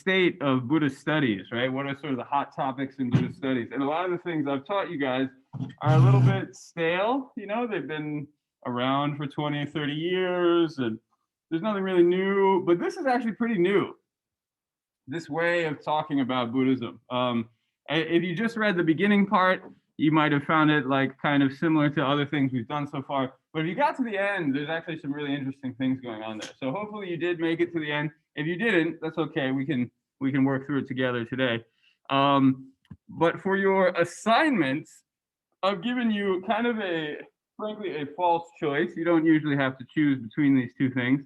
state of Buddhist studies, right? What are sort of the hot topics in Buddhist studies? And a lot of the things I've taught you guys are a little bit stale. You know, they've been around for 20 or 30 years, and there's nothing really new, but this is actually pretty new, this way of talking about Buddhism. If you just read the beginning part, you might have found it like kind of similar to other things we've done so far. But if you got to the end, there's actually some really interesting things going on there. So hopefully you did make it to the end. If you didn't, that's okay. We can work through it together today. But for your assignments, I've given you kind of frankly, a false choice. You don't usually have to choose between these two things.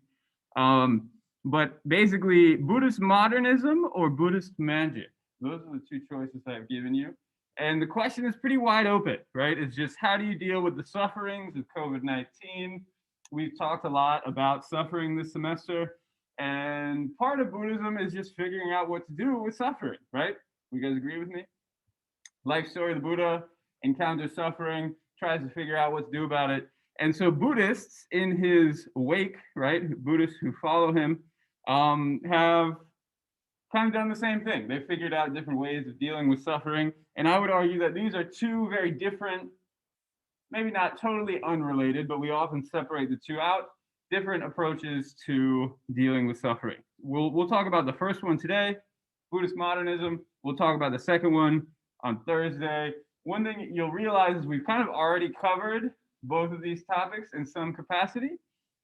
But basically, Buddhist modernism or Buddhist magic. Those are the two choices I've given you. And the question is pretty wide open, right? It's just how do you deal with the sufferings of COVID-19? We've talked a lot about suffering this semester. And part of Buddhism is just figuring out what to do with suffering, right? You guys agree with me? Life story of the Buddha, encounters suffering, tries to figure out what to do about it. And so Buddhists in his wake, right? Buddhists who follow him have kind of done the same thing. They've figured out different ways of dealing with suffering. And I would argue that these are two very different, maybe not totally unrelated, but we often separate the two out, different approaches to dealing with suffering. We'll talk about the first one today, Buddhist modernism. We'll talk about the second one on Thursday. One thing you'll realize is we've kind of already covered both of these topics in some capacity.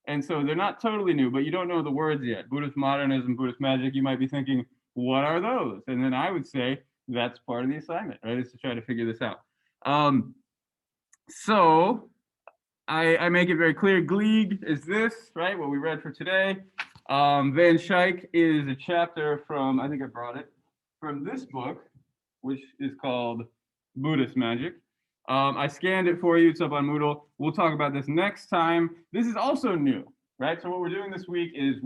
And so they're not totally new, but you don't know the words yet. Buddhist modernism, Buddhist magic, you might be thinking, what are those? And then I would say that's part of the assignment, right? Is to try to figure this out. So I make it very clear. Gleeg is this, right? What we read for today. Van Schaik is a chapter from, I think I brought it, from this book, which is called Buddhist Magic. I scanned it for you. It's up on Moodle. We'll talk about this next time. This is also new, right? So what we're doing this week is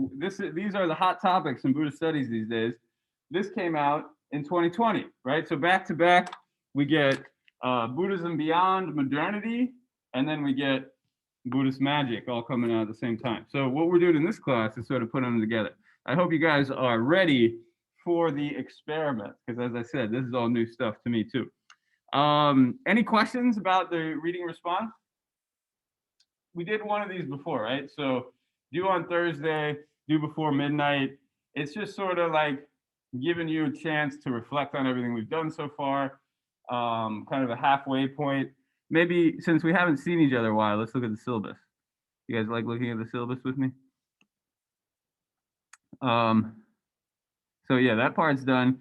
these are the hot topics in Buddhist studies these days. This came out in 2020, right? So back to back, we get Buddhism Beyond Modernity, and then we get Buddhist Magic all coming out at the same time. So what we're doing in this class is sort of putting them together. I hope you guys are ready for the experiment, because as I said, this is all new stuff to me too. Any questions about the reading response? We did one of these before, right? So due on Thursday, due before midnight. It's just sort of like giving you a chance to reflect on everything we've done so far, kind of a halfway point. Maybe since we haven't seen each other a while, let's look at the syllabus. You guys like looking at the syllabus with me? So yeah, that part's done.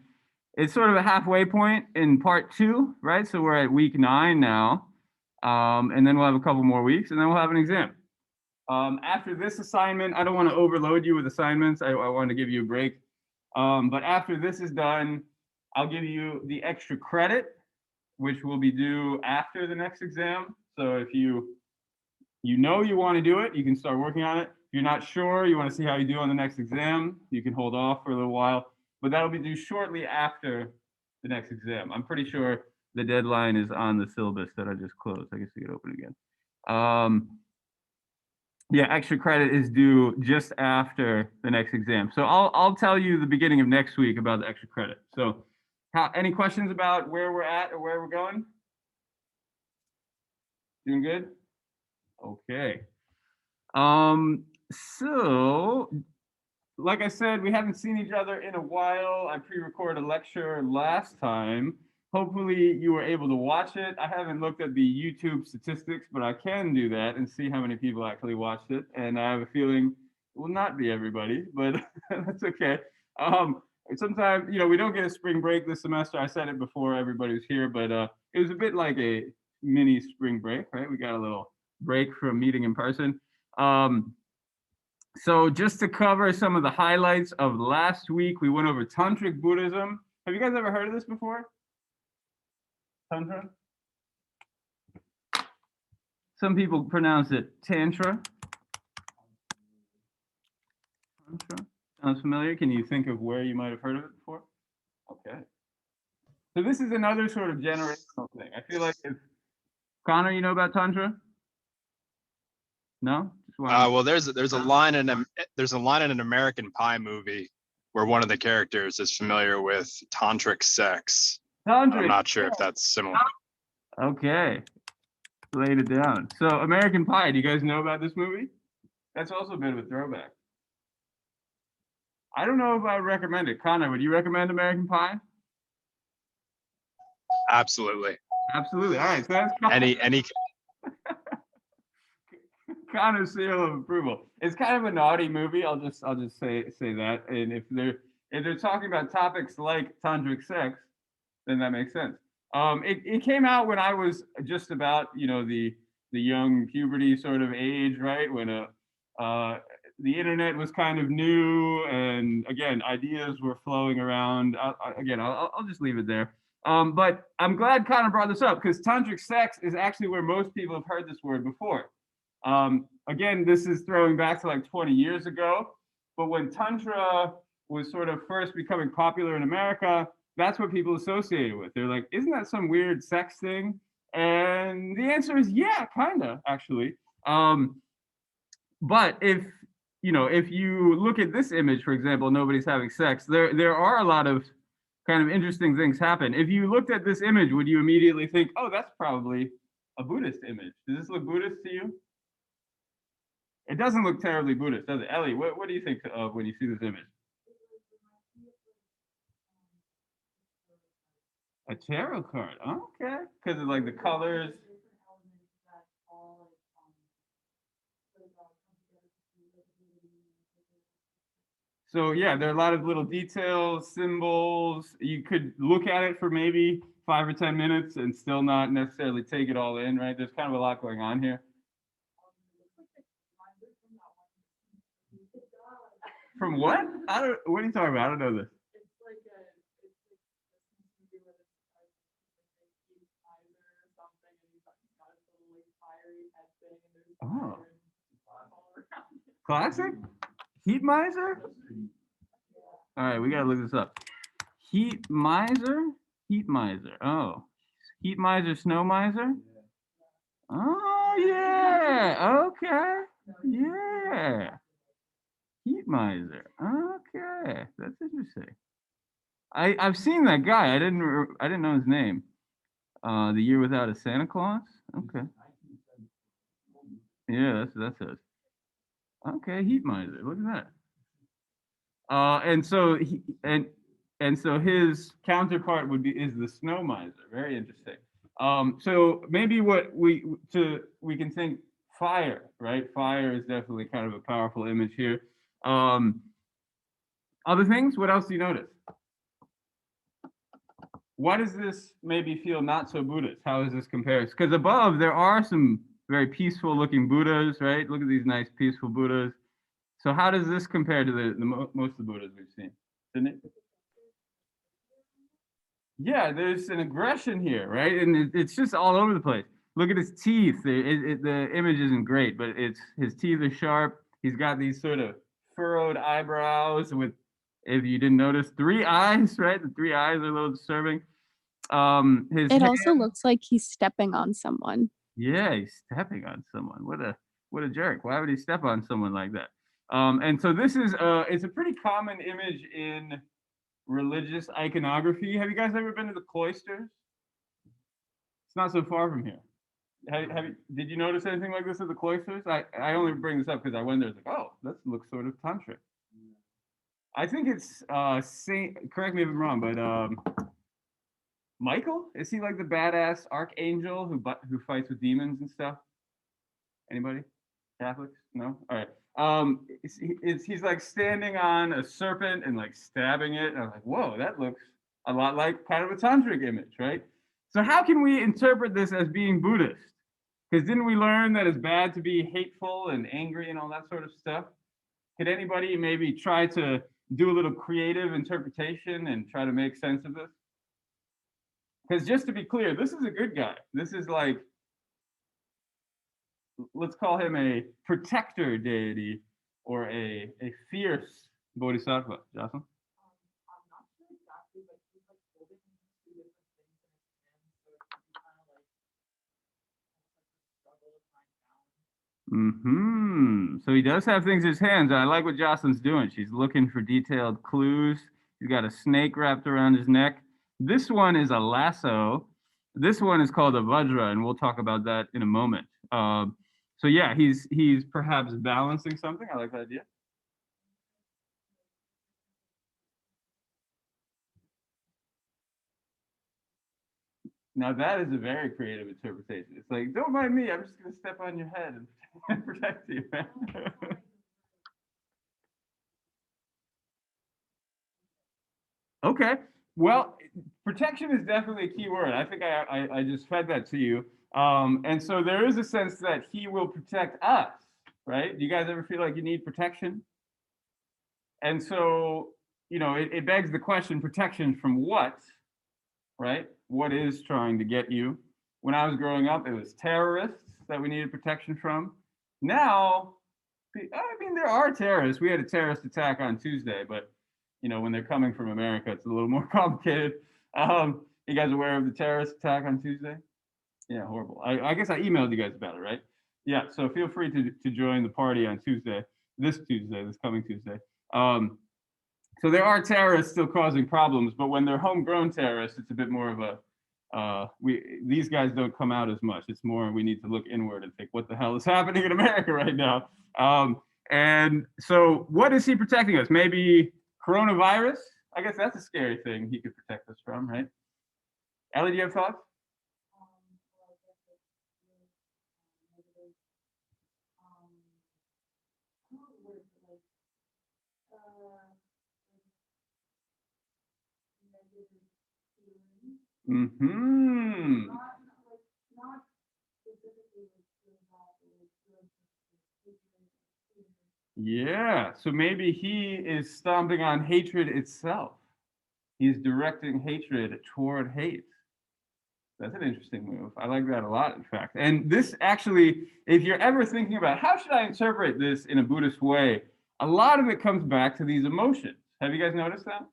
It's sort of a halfway point in part 2, right? So we're at week 9 now, and then we'll have a couple more weeks, and then we'll have an exam. After this assignment, I don't want to overload you with assignments. I want to give you a break. But after this is done, I'll give you the extra credit, which will be due after the next exam. So if you know you want to do it, you can start working on it. If you're not sure, you want to see how you do on the next exam, you can hold off for a little while. But that'll be due shortly after the next exam. I'm pretty sure the deadline is on the syllabus that I just closed. I guess we could open it again. Yeah, extra credit is due just after the next exam. So I'll tell you the beginning of next week about the extra credit. So any questions about where we're at or where we're going? Doing good? Okay. So like I said, we haven't seen each other in a while. I pre-recorded a lecture last time. Hopefully you were able to watch it. I haven't looked at the YouTube statistics, but I can do that and see how many people actually watched it. And I have a feeling it will not be everybody, but that's okay. Sometimes, we don't get a spring break this semester. I said it before everybody was here, but it was a bit like a mini spring break, right? We got a little break from meeting in person. So just to cover some of the highlights of last week, we went over Tantric Buddhism. Have you guys ever heard of this before? Tantra? Some people pronounce it Tantra. Tantra? Sounds familiar? Can you think of where you might have heard of it before? Okay. So this is another sort of generational thing. I feel like Connor, you know about Tantra? No? Well, there's a line in an American Pie movie where one of the characters is familiar with tantric sex. Tantric. I'm not sure if that's similar. Okay, laid it down. So American Pie, do you guys know about this movie? That's also a bit of a throwback. I don't know if I would recommend it. Connor, would you recommend American Pie? Absolutely. Absolutely. All right, so that's Any Connor's seal of approval. It's kind of a naughty movie. I'll just say that. And if they're talking about topics like tantric sex, then that makes sense. It came out when I was just about the young puberty sort of age, right? When the internet was kind of new, and again, ideas were flowing around. I'll just leave it there. But I'm glad Connor brought this up, because tantric sex is actually where most people have heard this word before. Again, this is throwing back to like 20 years ago, but when Tantra was sort of first becoming popular in America, that's what people associated with. They're like, isn't that some weird sex thing? And the answer is, yeah, kind of, actually. But if you look at this image, for example, nobody's having sex, there are a lot of kind of interesting things happen. If you looked at this image, would you immediately think, oh, that's probably a Buddhist image? Does this look Buddhist to you? It doesn't look terribly Buddhist, does it? Ellie, what do you think of when you see this image? A tarot card, okay. Because of like the colors. So yeah, there are a lot of little details, symbols. You could look at it for maybe 5 or 10 minutes and still not necessarily take it all in, right? There's kind of a lot going on here. From what? What are you talking about? I don't know this. Oh. Classic? Heat miser? All right, we gotta look this up. Heat miser? Heat miser. Oh. Heat miser, snow miser? Oh yeah. Okay. Yeah. Heat miser. Okay. That's interesting. I've seen that guy. I didn't know his name. The Year Without a Santa Claus? Okay. Yeah, that's it. Okay, heat miser. Look at that. And so his counterpart is the snow miser. Very interesting. So maybe we can think fire, right? Fire is definitely kind of a powerful image here. Other things? What else do you notice? Why does this maybe feel not so Buddhist? How is this compared? Because above there are some very peaceful looking Buddhas, right? Look at these nice peaceful Buddhas. So how does this compare to the most of the Buddhas we've seen? Didn't it? Yeah, there's an aggression here, right? And it's just all over the place. Look at his teeth. The image isn't great, but his teeth are sharp. He's got these sort of furrowed eyebrows with, if you didn't notice, 3 eyes, right? The 3 eyes are a little disturbing. It also looks like he's stepping on someone. Yeah, he's stepping on someone. What a jerk. Why would he step on someone like that? And so this is it's a pretty common image in religious iconography. Have you guys ever been to the cloisters? It's not so far from here. Did you notice anything like this at the cloisters? I only bring this up because I went there. It's like, oh, that looks sort of tantric. I think it's Saint. Correct me if I'm wrong, but Michael, is he like the badass archangel who fights with demons and stuff? Anybody? Catholics? No. All right. He's like standing on a serpent and like stabbing it. And I'm like, whoa, that looks a lot like kind of a tantric image, right? So how can we interpret this as being Buddhist? Because didn't we learn that it's bad to be hateful and angry and all that sort of stuff? Could anybody maybe try to do a little creative interpretation and try to make sense of this? Because just to be clear, this is a good guy. This is like, let's call him a protector deity or a fierce bodhisattva. Jocelyn? I'm not sure exactly, but he's like holding 2 different things in his hand, so it could be kind of like struggle to find balance. So he does have things in his hands. I like what Jocelyn's doing. She's looking for detailed clues. He's got a snake wrapped around his neck. This one is a lasso. This one is called a vajra, and we'll talk about that in a moment. So yeah, he's perhaps balancing something. I like that idea. Now that is a very creative interpretation. It's like, don't mind me, I'm just gonna step on your head and protect you. Okay. Well, protection is definitely a key word. I think I just fed that to you. And so there is a sense that he will protect us, right? Do you guys ever feel like you need protection? And so, it begs the question, protection from what, right? What is trying to get you? When I was growing up, it was terrorists that we needed protection from. Now, I mean, there are terrorists. We had a terrorist attack on Tuesday, but when they're coming from America, it's a little more complicated. You guys aware of the terrorist attack on Tuesday? Yeah, horrible. I guess I emailed you guys about it, right? Yeah, so feel free to join the party on this coming Tuesday. So there are terrorists still causing problems, but when they're homegrown terrorists, it's a bit more of a, these guys don't come out as much. It's more we need to look inward and think, what the hell is happening in America right now? And so what is he protecting us? Maybe coronavirus? I guess that's a scary thing he could protect us from, right? Ellie, do you have thoughts? Mm-hmm. Yeah, so maybe he is stomping on hatred itself. He's directing hatred toward hate. That's an interesting move. I like that a lot, in fact. And this actually, if you're ever thinking about how should I interpret this in a Buddhist way, a lot of it comes back to these emotions. Have you guys noticed that?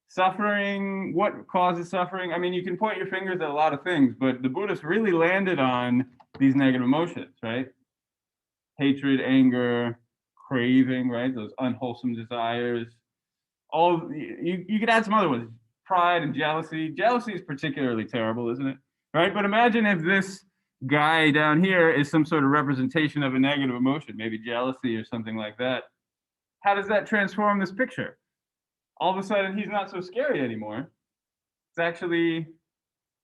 Suffering, what causes suffering? I mean, you can point your fingers at a lot of things, but the Buddhists really landed on these negative emotions, right? Hatred, anger, craving, right? Those unwholesome desires. You could add some other ones. Pride and jealousy. Jealousy is particularly terrible, isn't it? Right? But imagine if this guy down here is some sort of representation of a negative emotion, maybe jealousy or something like that. How does that transform this picture? All of a sudden, he's not so scary anymore. It's actually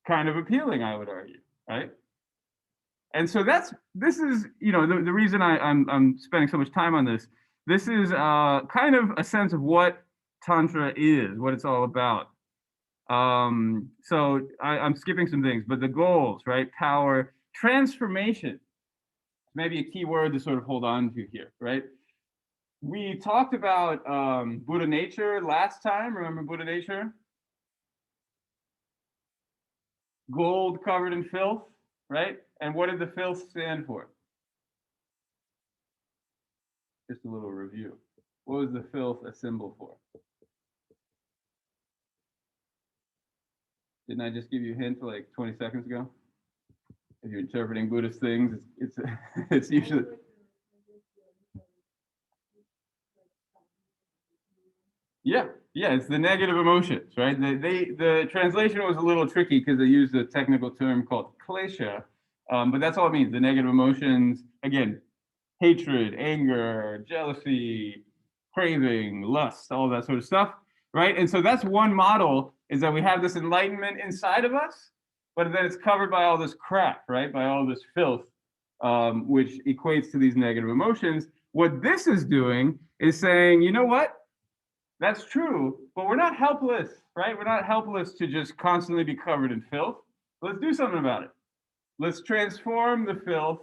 kind of appealing, I would argue, right? And so this is, the reason I'm spending so much time on this. This is kind of a sense of what Tantra is, what it's all about. So I'm skipping some things, but the goals, right? Power, transformation, maybe a key word to sort of hold on to here, right? We talked about Buddha nature last time. Remember Buddha nature? Gold covered in filth, right? And what did the filth stand for? Just a little review. What was the filth a symbol for? Didn't I just give you a hint like 20 seconds ago? If you're interpreting Buddhist things, it's usually. Yeah, it's the negative emotions, right? The translation was a little tricky because they used a technical term called klesha, but that's all it means. The negative emotions, again, hatred, anger, jealousy, craving, lust, all that sort of stuff, right? And so that's one model, is that we have this enlightenment inside of us, but then it's covered by all this crap, right? By all this filth, which equates to these negative emotions. What this is doing is saying, you know what? That's true, but we're not helpless, right? We're not helpless to just constantly be covered in filth. Let's do something about it. Let's transform the filth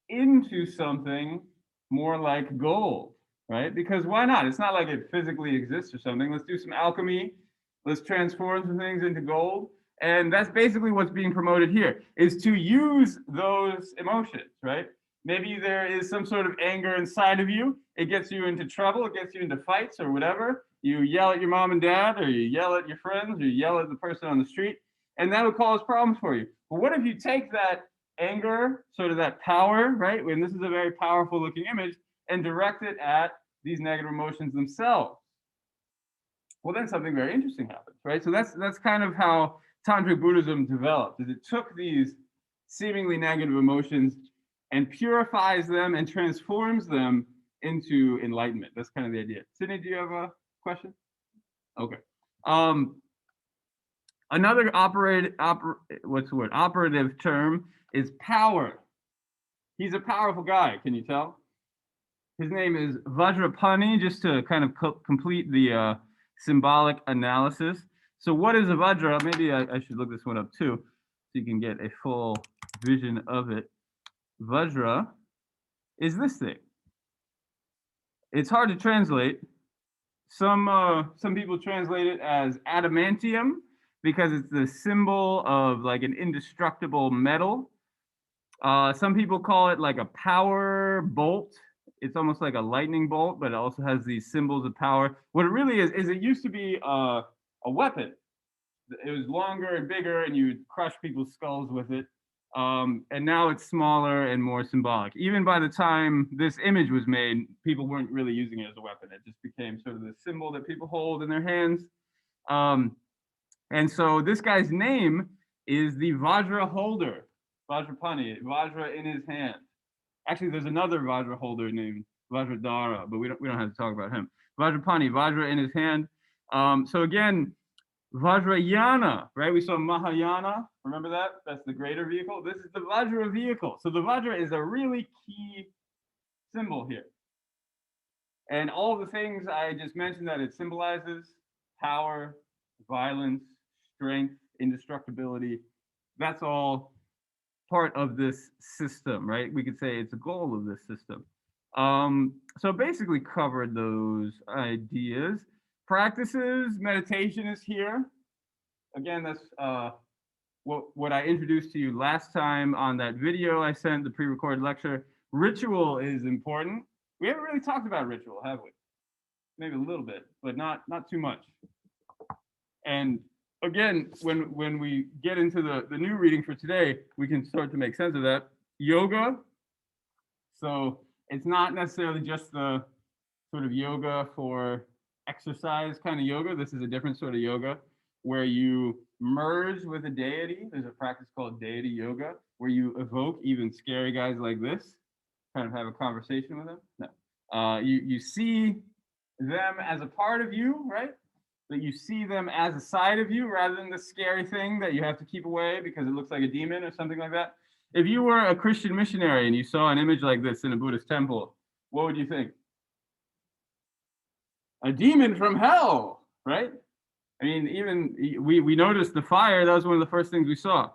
into something more like gold, right? Because why not? It's not like it physically exists or something. Let's do some alchemy. Let's transform some things into gold. And that's basically what's being promoted here, is to use those emotions, right? Maybe there is some sort of anger inside of you. It gets you into trouble. It gets you into fights or whatever. You yell at your mom and dad, or you yell at your friends, or you yell at the person on the street, and that'll cause problems for you. But what if you take that anger, sort of that power, right? When this is a very powerful looking image, and direct it at these negative emotions themselves. Well, then something very interesting happens, right? So that's kind of how Tantric Buddhism developed. Is it took these seemingly negative emotions and purifies them and transforms them into enlightenment. That's kind of the idea. Sydney, do you have a question? Okay. Another operative term is power. He's a powerful guy. Can you tell? His name is Vajrapani, just to kind of complete the symbolic analysis. So what is a Vajra? Maybe I should look this one up too, so you can get a full vision of it. Vajra is this thing. It's hard to translate. Some people translate it as adamantium because it's the symbol of like an indestructible metal. Some people call it like a power bolt. It's almost like a lightning bolt, but it also has these symbols of power. What it really is it used to be a weapon. It was longer and bigger, and you would crush people's skulls with it. And now it's smaller and more symbolic. Even by the time this image was made, people weren't really using it as a weapon. It just became sort of the symbol that people hold in their hands. And so this guy's name is the Vajra holder, Vajrapani, Vajra in his hand. Actually, there's another Vajra holder named Vajradhara, but we don't have to talk about him. Vajrapani, Vajra in his hand. So again, Vajrayana, right? We saw Mahayana. Remember that? That's the greater vehicle. This is the Vajra vehicle. So the Vajra is a really key symbol here. And all the things I just mentioned that it symbolizes, power, violence, strength, indestructibility, that's all part of this system, right? We could say it's a goal of this system. So basically covered those ideas. Practices, meditation is here. Again, that's what I introduced to you last time on that video I sent, the pre-recorded lecture. Ritual is important. We haven't really talked about ritual, have we? Maybe a little bit, but not too much. And again, when we get into the new reading for today, we can start to make sense of that. Yoga. So it's not necessarily just the sort of yoga for exercise kind of yoga. This is a different sort of yoga where you merge with a deity. There's a practice called deity yoga where you evoke even scary guys like this, kind of have a conversation with them. No. You see them as a part of you, right? That you see them as a side of you rather than the scary thing that you have to keep away because it looks like a demon or something like that. If you were a Christian missionary and you saw an image like this in a Buddhist temple, what would you think? A demon from hell, right? I mean, even we noticed the fire. That was one of the first things we saw.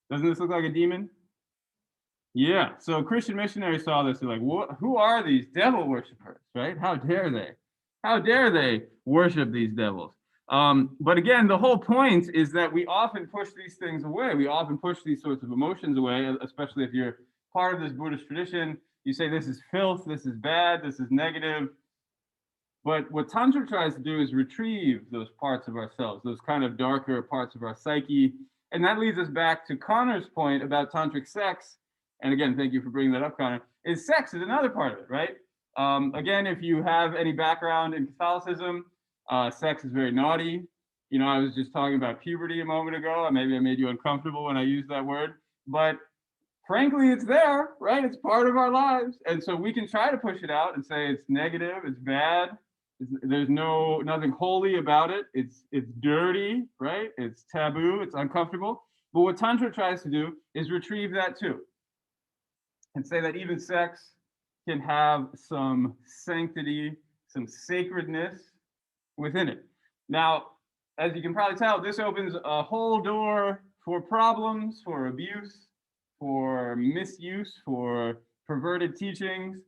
Doesn't this look like a demon? Yeah. So Christian missionaries saw this. They're like, what? Who are these devil worshippers, right? How dare they? How dare they worship these devils? But again, the whole point is that we often push these things away. We often push these sorts of emotions away, especially if you're part of this Buddhist tradition. You say this is filth, this is bad, this is negative. But what Tantra tries to do is retrieve those parts of ourselves, those kind of darker parts of our psyche. And that leads us back to Connor's point about tantric sex. And again, thank you for bringing that up, Connor. Is sex is another part of it, right? Again, if you have any background in Catholicism, sex is very naughty. You know, I was just talking about puberty a moment ago. Maybe I made you uncomfortable when I used that word. But frankly, it's there, right? It's part of our lives. And so we can try to push it out and say it's negative, it's bad. There's nothing holy about it. It's dirty, right? It's taboo, it's uncomfortable. But what Tantra tries to do is retrieve that too. And say that even sex can have some sanctity, some sacredness within it. Now, as you can probably tell, this opens a whole door for problems, for abuse, for misuse, for perverted teachings.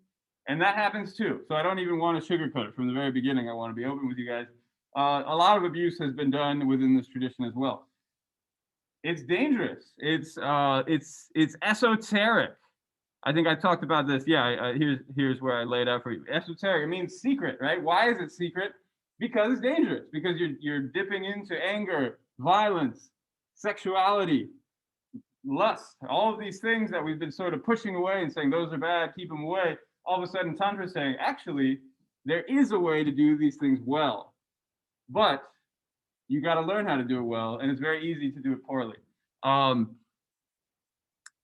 And that happens too. So I don't even want to sugarcoat it from the very beginning. I want to be open with you guys. A lot of abuse has been done within this tradition as well. It's dangerous. It's esoteric. I think I talked about this. Yeah, here's where I laid out for you. Esoteric, it means secret, right? Why is it secret? Because it's dangerous. Because you're dipping into anger, violence, sexuality, lust, all of these things that we've been sort of pushing away and saying those are bad, keep them away. All of a sudden, Tantra is saying, actually, there is a way to do these things well, but you got to learn how to do it well, and it's very easy to do it poorly.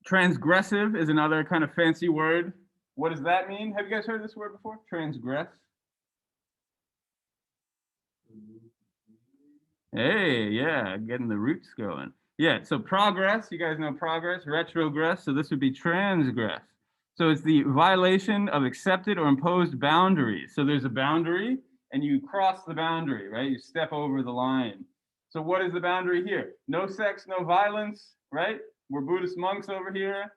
Transgressive is another kind of fancy word. What does that mean? Have you guys heard this word before? Transgress? Hey, yeah, getting the roots going. Yeah, so progress, you guys know progress, retrogress, so this would be transgress. So it's the violation of accepted or imposed boundaries. So there's a boundary and you cross the boundary, right? You step over the line. So what is the boundary here? No sex, no violence, right? We're Buddhist monks over here.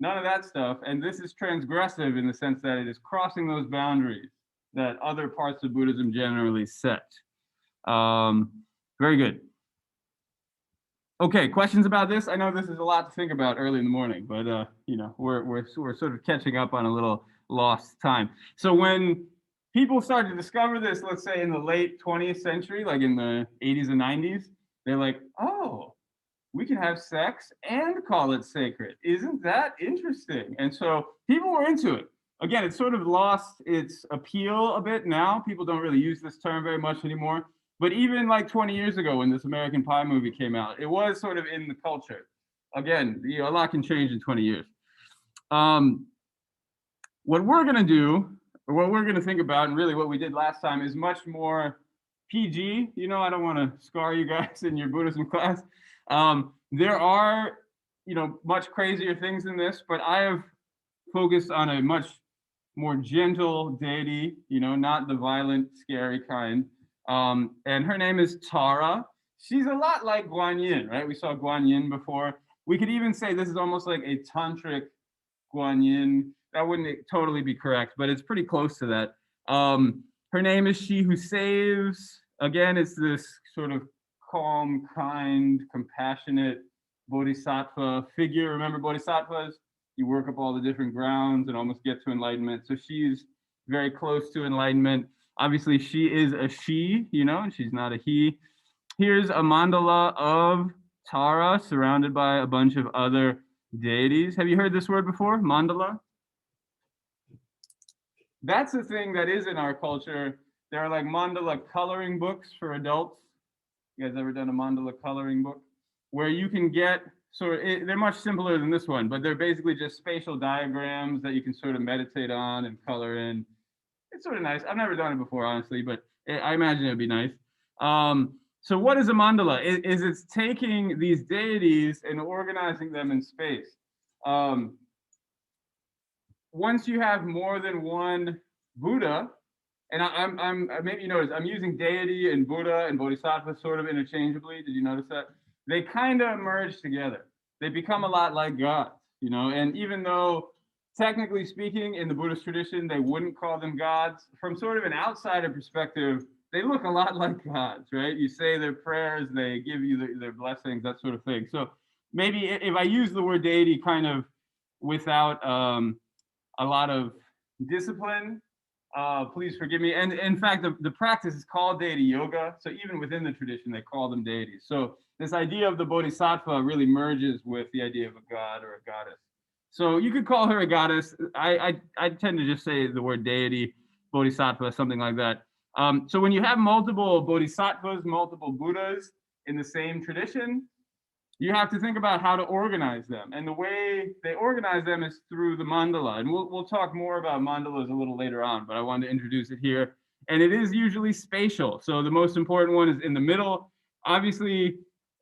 None of that stuff. And this is transgressive in the sense that it is crossing those boundaries that other parts of Buddhism generally set. Very good. Okay, questions about this? I know this is a lot to think about early in the morning, but you know, we're sort of catching up on a little lost time. So when people started to discover this, let's say in the late 20th century, like in the 80s and 90s, they're like, oh, we can have sex and call it sacred. Isn't that interesting? And so people were into it. Again, it's sort of lost its appeal a bit now. People don't really use this term very much anymore. But even like 20 years ago when this American Pie movie came out, it was sort of in the culture. Again, you know, a lot can change in 20 years. What we're going to do, or what we're going to think about, and really what we did last time, is much more PG. You know, I don't want to scar you guys in your Buddhism class. There are, you know, much crazier things than this, but I have focused on a much more gentle deity, you know, not the violent, scary kind. And her name is Tara. She's a lot like Guan Yin, right? We saw Guan Yin before. We could even say this is almost like a tantric Guan Yin. That wouldn't totally be correct, but it's pretty close to that. Her name is She Who Saves. Again, it's this sort of calm, kind, compassionate bodhisattva figure. Remember bodhisattvas? You work up all the different grounds and almost get to enlightenment. So she's very close to enlightenment. Obviously, she is a she, you know, and she's not a he. Here's a mandala of Tara surrounded by a bunch of other deities. Have you heard this word before? Mandala? That's the thing that is in our culture. There are like mandala coloring books for adults. You guys ever done a mandala coloring book? Where you can get they're much simpler than this one, but they're basically just spatial diagrams that you can sort of meditate on and color in. It's sort of nice. I've never done it before, honestly, but I imagine it'd be nice. So what is a mandala? It's taking these deities and organizing them in space. Once you have more than one Buddha, and I'm maybe you notice I'm using deity and Buddha and Bodhisattva sort of interchangeably. Did you notice that? They kind of merge together. They become a lot like gods, you know. And even though technically speaking, in the Buddhist tradition, they wouldn't call them gods. From sort of an outsider perspective, they look a lot like gods, right? You say their prayers, they give you their blessings, that sort of thing. So maybe if I use the word deity kind of without a lot of discipline, please forgive me. And in fact, the practice is called deity yoga. So even within the tradition, they call them deities. So this idea of the bodhisattva really merges with the idea of a god or a goddess. So you could call her a goddess. I tend to just say the word deity, bodhisattva, something like that. So when you have multiple bodhisattvas, multiple Buddhas in the same tradition, you have to think about how to organize them. And the way they organize them is through the mandala. And we'll talk more about mandalas a little later on, but I wanted to introduce it here. And it is usually spatial. So the most important one is in the middle. Obviously,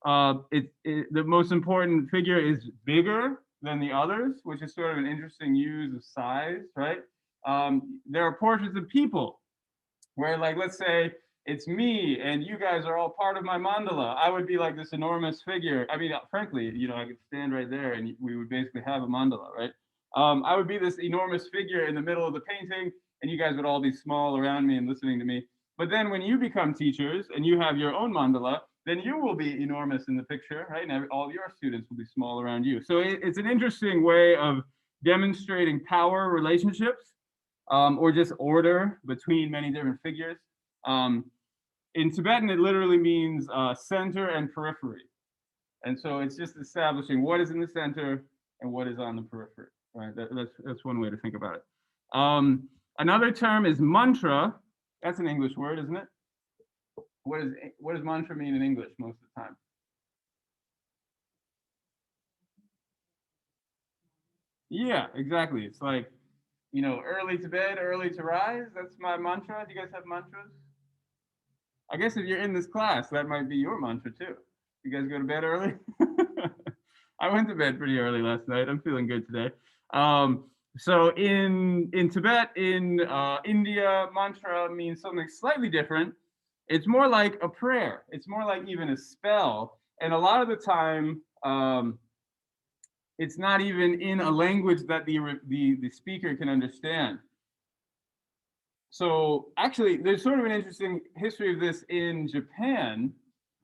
the most important figure is bigger than the others, which is sort of an interesting use of size, right? There are portraits of people where, like, let's say it's me and you guys are all part of my mandala. I would be like this enormous figure. I mean, frankly, you know, I could stand right there and we would basically have a mandala, right? I would be this enormous figure in the middle of the painting and you guys would all be small around me and listening to me. But then when you become teachers and you have your own mandala, then you will be enormous in the picture, right? And all your students will be small around you. So it's an interesting way of demonstrating power relationships or just order between many different figures. In Tibetan, it literally means center and periphery. And so it's just establishing what is in the center and what is on the periphery, right? That's one way to think about it. Another term is mantra. That's an English word, isn't it? What does mantra mean in English most of the time? Yeah, exactly. It's like, early to bed, early to rise. That's my mantra. Do you guys have mantras? I guess if you're in this class, that might be your mantra too. You guys go to bed early? I went to bed pretty early last night. I'm feeling good today. So in Tibet, in India, mantra means something slightly different. It's more like a prayer. It's more like even a spell. And a lot of the time, it's not even in a language that the speaker can understand. So actually, there's sort of an interesting history of this in Japan.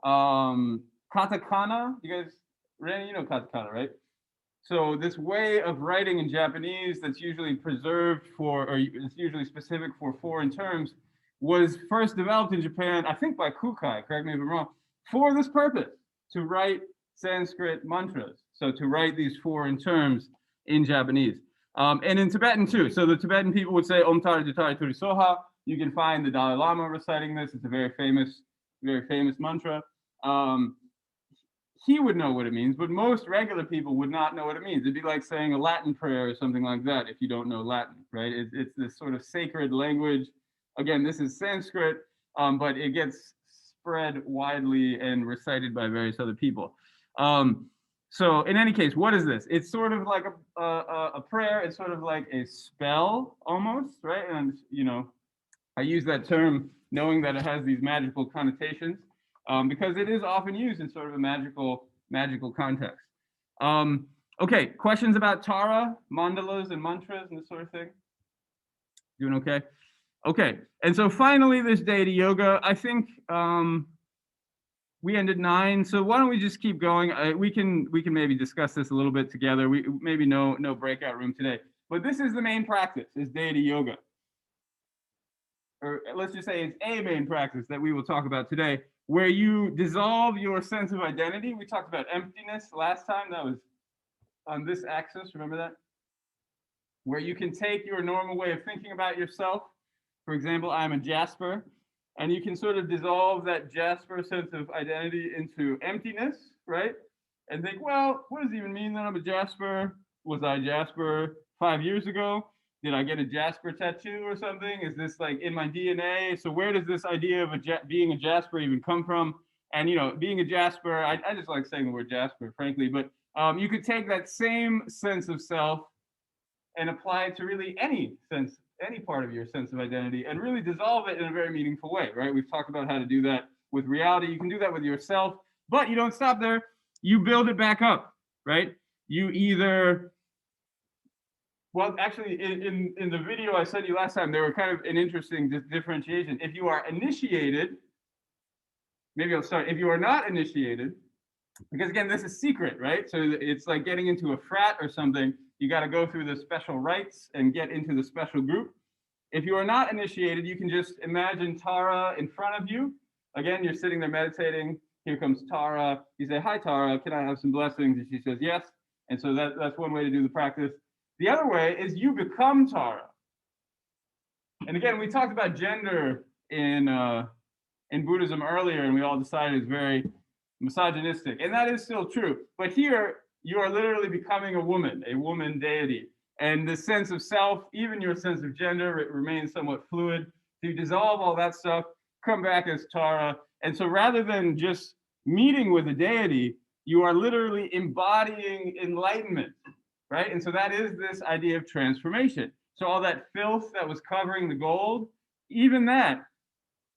Katakana, you guys, Randy, you know katakana, right? So this way of writing in Japanese that's usually preserved for, or it's usually specific for foreign terms, was first developed in Japan, I think by Kukai, correct me if I'm wrong, for this purpose, to write Sanskrit mantras. So to write these foreign terms in Japanese. And in Tibetan too. So the Tibetan people would say Om Tari Jutari Turi Soha. You can find the Dalai Lama reciting this. It's a very famous mantra. He would know what it means, but most regular people would not know what it means. It'd be like saying a Latin prayer or something like that if you don't know Latin, right? It's this sort of sacred language. Again, this is Sanskrit, but it gets spread widely and recited by various other people. So in any case, what is this? It's sort of like a prayer. It's sort of like a spell almost, right? And, I use that term knowing that it has these magical connotations because it is often used in sort of a magical context. Okay, questions about Tara, mandalas, and mantras and this sort of thing? Doing okay? Okay, and so finally, this deity yoga. I think we ended 9, so why don't we just keep going? We can maybe discuss this a little bit together. We maybe no breakout room today, but this is the main practice: is deity yoga, or let's just say it's a main practice that we will talk about today, where you dissolve your sense of identity. We talked about emptiness last time. That was on this axis. Remember that? Where you can take your normal way of thinking about yourself. For example, I'm a Jasper. And you can sort of dissolve that Jasper sense of identity into emptiness, right? And think, well, what does it even mean that I'm a Jasper? Was I Jasper 5 years ago? Did I get a Jasper tattoo or something? Is this like in my DNA? So where does this idea of being a Jasper even come from? And, being a Jasper, I just like saying the word Jasper, frankly, but you could take that same sense of self and apply it to really any part of your sense of identity and really dissolve it in a very meaningful way, right? We've talked about how to do that with reality. You can do that with yourself, but you don't stop there. You build it back up, right? You either, well, actually, in the video I sent you last time, there were kind of an interesting differentiation. If you are initiated, maybe I'll start. If you are not initiated, because again, this is secret, right? So it's like getting into a frat or something. You got to go through the special rites and get into the special group. If you are not initiated, you can just imagine Tara in front of you. Again, you're sitting there meditating. Here comes Tara. You say, hi, Tara, can I have some blessings? And she says, yes. And so that's one way to do the practice. The other way is you become Tara. And again, we talked about gender in Buddhism earlier, and we all decided it's very misogynistic. And that is still true. But here, you are literally becoming a woman deity. And the sense of self, even your sense of gender, it remains somewhat fluid. So you dissolve all that stuff, come back as Tara. And so rather than just meeting with a deity, you are literally embodying enlightenment, right? And so that is this idea of transformation. So all that filth that was covering the gold, even that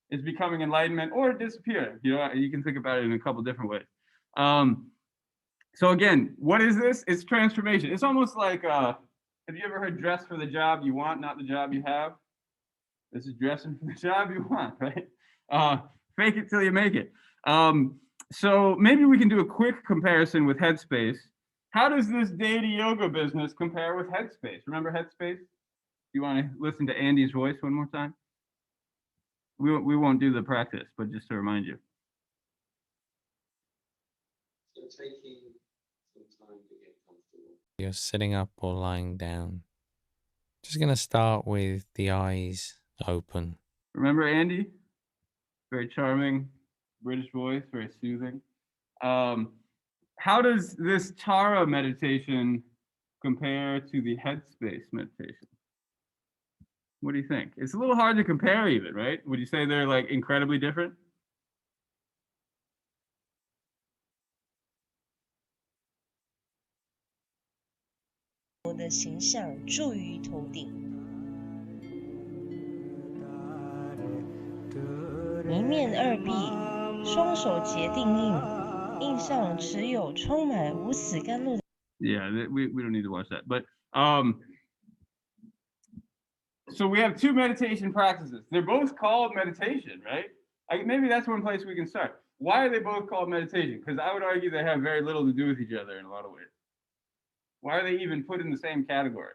is becoming enlightenment or disappearing. You can think about it in a couple different ways. So again, what is this? It's transformation. It's almost like, have you ever heard dress for the job you want, not the job you have? This is dressing for the job you want, right? Fake it till you make it. So maybe we can do a quick comparison with Headspace. How does this deity yoga business compare with Headspace? Remember Headspace? You want to listen to Andy's voice one more time? We won't do the practice, but just to remind you. taking some time to get comfortable. You're sitting up or lying down. Just going to start with the eyes open. Remember Andy? Very charming British voice, very soothing. How does this Tara meditation compare to the headspace meditation? What do you think? It's a little hard to compare even, right? Would you say they're like incredibly different? 我的形象注于头顶，一面二臂，双手结定印，印上持有充满无死甘露的。 Yeah, we don't need to watch that. But so we have two meditation practices. They're both called meditation, right? Maybe that's one place we can start. Why are they both called meditation? Because I would argue they have very little to do with each other in a lot of ways. Why are they even put in the same category?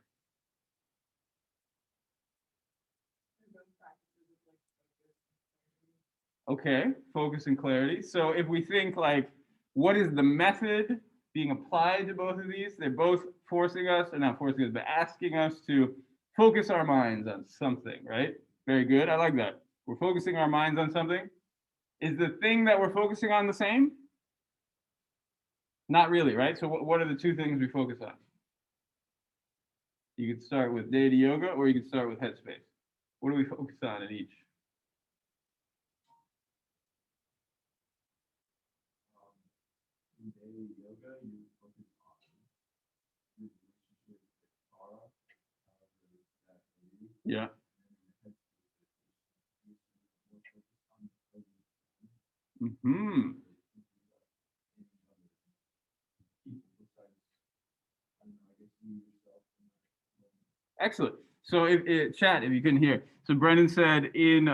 Okay, focus and clarity. So if we think like, what is the method being applied to both of these? They're both forcing us, or not forcing us, but asking us to focus our minds on something, right? Very good, I like that. We're focusing our minds on something. Is the thing that we're focusing on the same? Not really, right? So what are the two things we focus on? You could start with Deity Yoga, or you could start with Headspace. What do we focus on in each? In daily yoga, you focus on your relationship with Tara, that belief, Yeah. Mm-hmm. Excellent. So chat, if you couldn't hear. So Brendan said in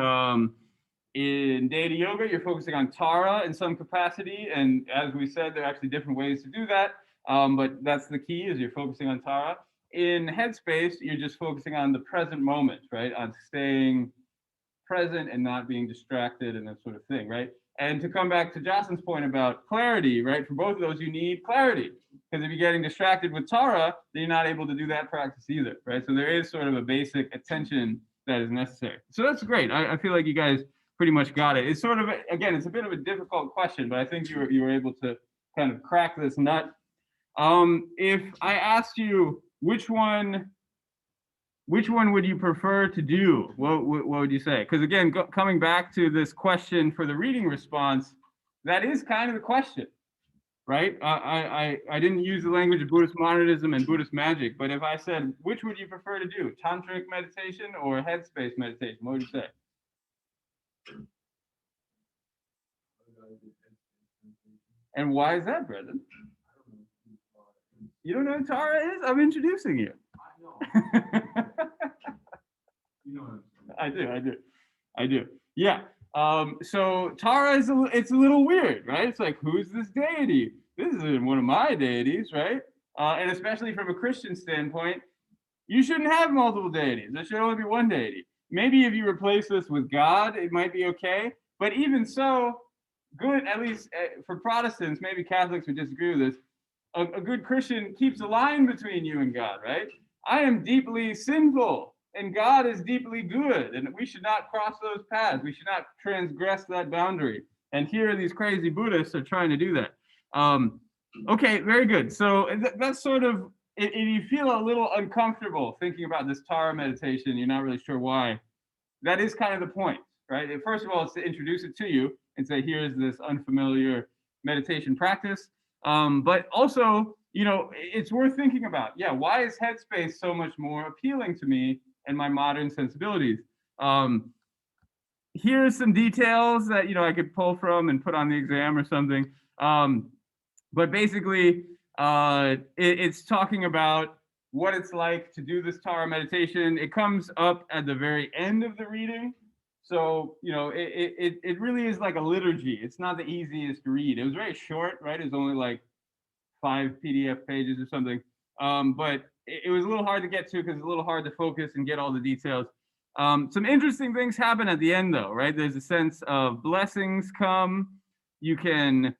Deity Yoga, you're focusing on Tara in some capacity. And as we said, there are actually different ways to do that. But that's the key, is you're focusing on Tara. In Headspace, you're just focusing on the present moment, right? On staying present and not being distracted and that sort of thing, right? And to come back to Jocelyn's point about clarity, right? For both of those, you need clarity. Because if you're getting distracted with Tara, then you're not able to do that practice either, right? So there is sort of a basic attention that is necessary. So that's great. I feel like you guys pretty much got it. It's sort of, again, it's a bit of a difficult question, but I think you were able to kind of crack this nut. If I asked you which one would you prefer to do? What would you say? Because again, coming back to this question for the reading response, that is kind of the question, right? I didn't use the language of Buddhist modernism and Buddhist magic, but if I said, which would you prefer to do? Tantric meditation or headspace meditation? What would you say? And why is that, Brendan? You don't know who Tara is? I'm introducing you. I do. Yeah. So Tara it's a little weird, right? It's like, who's this deity? This isn't one of my deities, right? And especially from a Christian standpoint, you shouldn't have multiple deities. There should only be one deity. Maybe if you replace this with God, it might be okay. But even so, good, at least for Protestants, maybe Catholics would disagree with this, a good Christian keeps a line between you and God, right? I am deeply sinful and God is deeply good, and we should not cross those paths. We should not transgress that boundary. And here these crazy Buddhists are trying to do that. Okay, very good. So that's sort of, if you feel a little uncomfortable thinking about this Tara meditation, you're not really sure why, that is kind of the point, right? First of all, it's to introduce it to you and say, here's this unfamiliar meditation practice. But also, you know, it's worth thinking about. Yeah, why is Headspace so much more appealing to me and my modern sensibilities? Here's some details that, you know, I could pull from and put on the exam or something. But basically, it's talking about what it's like to do this Tara meditation. It comes up at the very end of the reading. So, you know, it really is like a liturgy. It's not the easiest to read. It was very short, right? It was only like 5 PDF pages or something. But it was a little hard to get to because it's a little hard to focus and get all the details. Some interesting things happen at the end though, right? There's a sense of blessings come. You can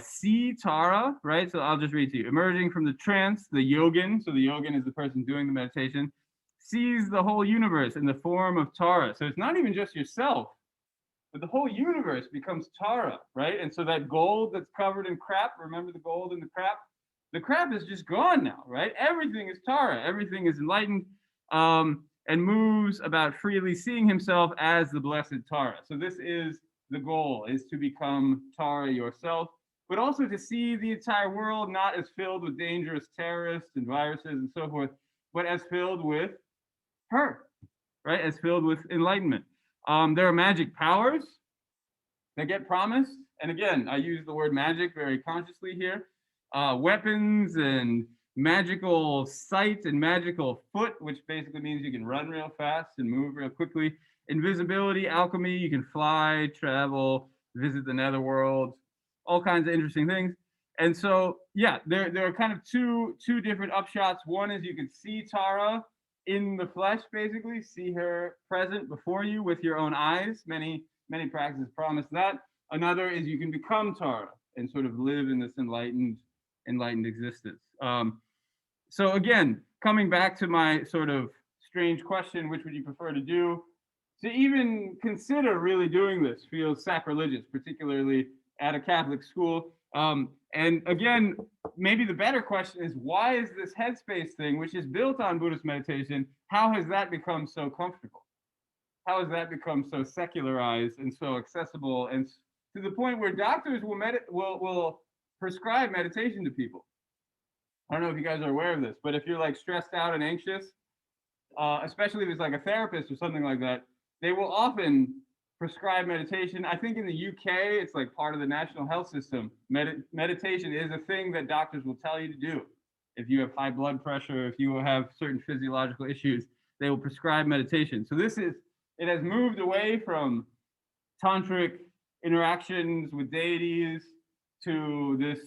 see Tara, right? So I'll just read to you. Emerging from the trance, the yogin, so the yogin is the person doing the meditation, sees the whole universe in the form of Tara. So it's not even just yourself, but the whole universe becomes Tara, right? And so that gold that's covered in crap, remember the gold in the crap? The crap is just gone now, right? Everything is Tara. Everything is enlightened, and moves about freely, seeing himself as the blessed Tara. So this is the goal, is to become Tara yourself, but also to see the entire world not as filled with dangerous terrorists and viruses and so forth, but as filled with her, right? As filled with enlightenment. There are magic powers that get promised. And again, I use the word magic very consciously here. Weapons and magical sight and magical foot, which basically means you can run real fast and move real quickly. Invisibility, alchemy, you can fly, travel, visit the netherworld, all kinds of interesting things. And so, yeah, there are kind of two different upshots. One is you can see Tara in the flesh, basically, see her present before you with your own eyes. Many practices promise that. Another is you can become Tara and sort of live in this enlightened existence. So again, coming back to my sort of strange question, which would you prefer to do? To even consider really doing this feels sacrilegious, particularly at a Catholic school. And again, maybe the better question is, why is this headspace thing, which is built on Buddhist meditation, how has that become so comfortable? How has that become so secularized and so accessible, and to the point where doctors will prescribe meditation to people? I don't know if you guys are aware of this, but if you're like stressed out and anxious, especially if it's like a therapist or something like that, they will often prescribe meditation. I think in the UK, it's like part of the national health system. Meditation is a thing that doctors will tell you to do. If you have high blood pressure, if you have certain physiological issues, they will prescribe meditation. So it has moved away from tantric interactions with deities to this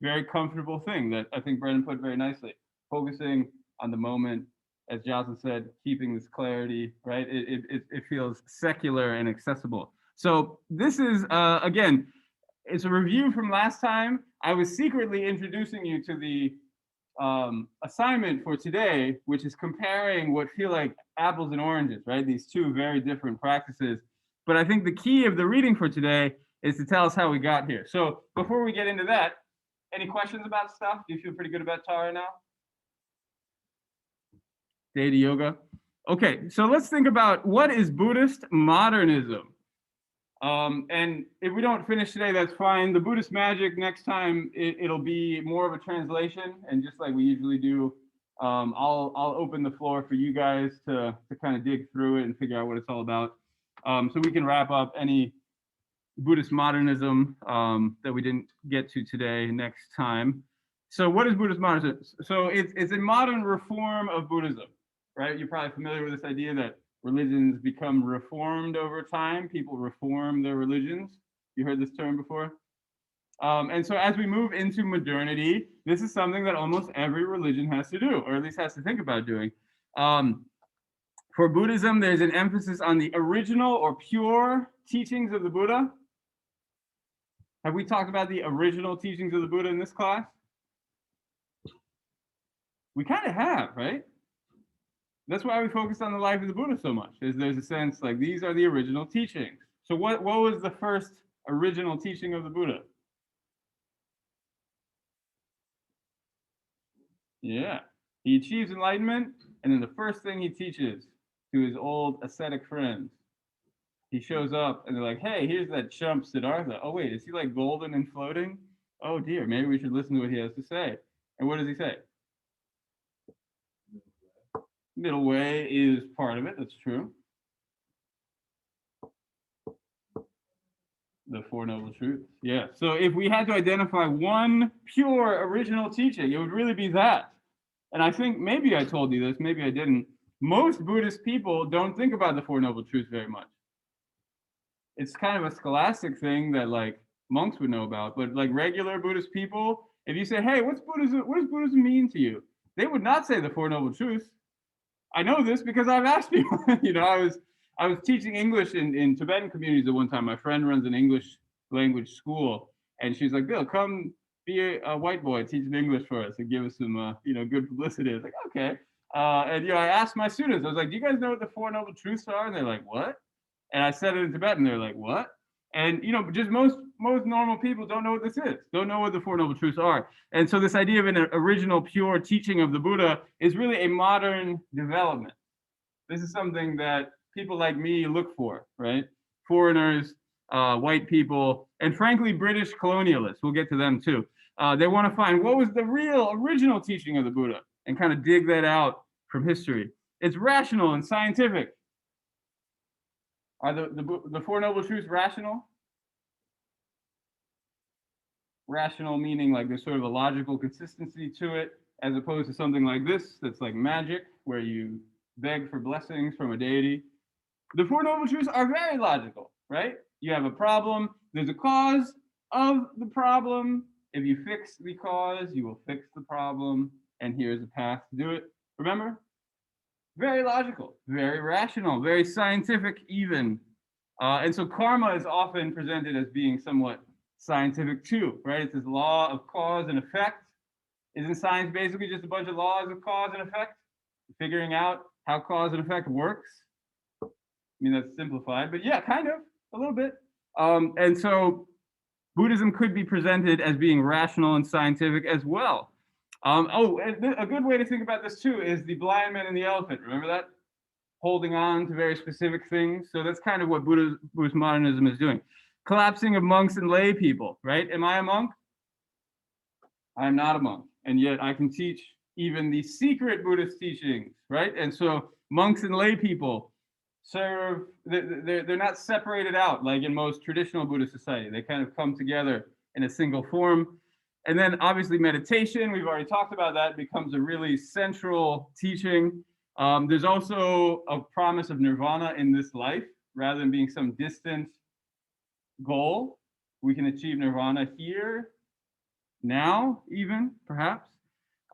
very comfortable thing that I think Brennan put very nicely, focusing on the moment, as Jocelyn said, keeping this clarity, right? It feels secular and accessible. So this is, again, it's a review from last time. I was secretly introducing you to the assignment for today, which is comparing what feel like apples and oranges, right? These two very different practices. But I think the key of the reading for today is to tell us how we got here. So before we get into that, any questions about stuff? Do you feel pretty good about Tara now? Data yoga. Okay, so let's think about what is Buddhist modernism. And if we don't finish today, that's fine. The Buddhist magic, next time, it'll be more of a translation. And just like we usually do, I'll open the floor for you guys to kind of dig through it and figure out what it's all about. So we can wrap up any Buddhist modernism that we didn't get to today next time. So what is Buddhist modernism? So it's a modern reform of Buddhism, right? You're probably familiar with this idea that religions become reformed over time. People reform their religions. You heard this term before? And so as we move into modernity, this is something that almost every religion has to do, or at least has to think about doing. For Buddhism, there's an emphasis on the original or pure teachings of the Buddha. Have we talked about the original teachings of the Buddha in this class? We kind of have, right? That's why we focus on the life of the Buddha so much, is there's a sense like these are the original teachings. So what was the first original teaching of the Buddha? Yeah, he achieves enlightenment, and then the first thing he teaches to his old ascetic friends, he shows up and they're like, hey, here's that chump Siddhartha. Oh wait, is he like golden and floating? Oh dear, maybe we should listen to what he has to say. And what does he say? Middle way is part of it, that's true. The Four Noble Truths, yeah. So if we had to identify one pure original teaching, it would really be that. And I think maybe I told you this, maybe I didn't. Most Buddhist people don't think about the Four Noble Truths very much. It's kind of a scholastic thing that like monks would know about, but like regular Buddhist people, if you say, hey, what does Buddhism mean to you? They would not say the Four Noble Truths. I know this because I've asked people. You know, I was teaching English in Tibetan communities at one time. My friend runs an English language school, And she's like, Bill, come be a white boy teaching English for us and give us some, good publicity. I was like, okay. And I asked my students, I was like, do you guys know what the Four Noble Truths are? And they're like, what? And I said it in Tibetan. They're like, what? And just most normal people don't know what this is, don't know what the Four Noble Truths are. And so this idea of an original pure teaching of the Buddha is really a modern development. This is something that people like me look for, right? Foreigners, white people, and frankly, British colonialists. We'll get to them too. They want to find what was the real original teaching of the Buddha and kind of dig that out from history. It's rational and scientific. Are the Four Noble Truths rational? Rational meaning like there's sort of a logical consistency to it, as opposed to something like this that's like magic, where you beg for blessings from a deity. The Four Noble Truths are very logical, right? You have a problem, there's a cause of the problem. If you fix the cause, you will fix the problem, and here's a path to do it. Remember? Very logical, very rational, very scientific even. And so karma is often presented as being somewhat scientific too, right? It's this law of cause and effect. Isn't science basically just a bunch of laws of cause and effect? Figuring out how cause and effect works? I mean, that's simplified, but yeah, kind of, a little bit. And so Buddhism could be presented as being rational and scientific as well. A good way to think about this too is the blind man and the elephant. Remember that? Holding on to very specific things. So that's kind of what Buddhist modernism is doing. Collapsing of monks and lay people, right? Am I a monk? I'm not a monk. And yet I can teach even the secret Buddhist teachings, right? And so monks and lay people serve, they're not separated out like in most traditional Buddhist society. They kind of come together in a single form. And then obviously meditation, we've already talked about that, becomes a really central teaching. There's also a promise of nirvana in this life, rather than being some distant goal. We can achieve nirvana here, now, even, perhaps.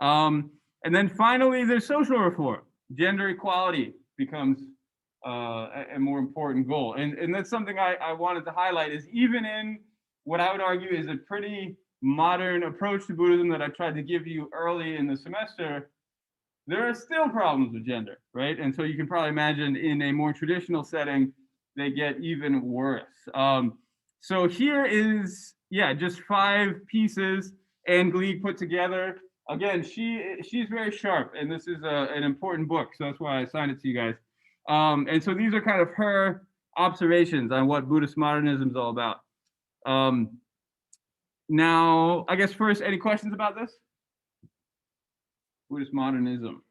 And then finally, there's social reform. Gender equality becomes a more important goal. And that's something I wanted to highlight, is even in what I would argue is a pretty modern approach to Buddhism that I tried to give you early in the semester, there are still problems with gender, right? And so you can probably imagine in a more traditional setting, they get even worse. So here is, just 5 pieces Anne Gleig put together. Again, she's very sharp, and this is an important book, so that's why I assigned it to you guys. And so these are kind of her observations on what Buddhist modernism is all about. Now, I guess first, any questions about this? Buddhist modernism.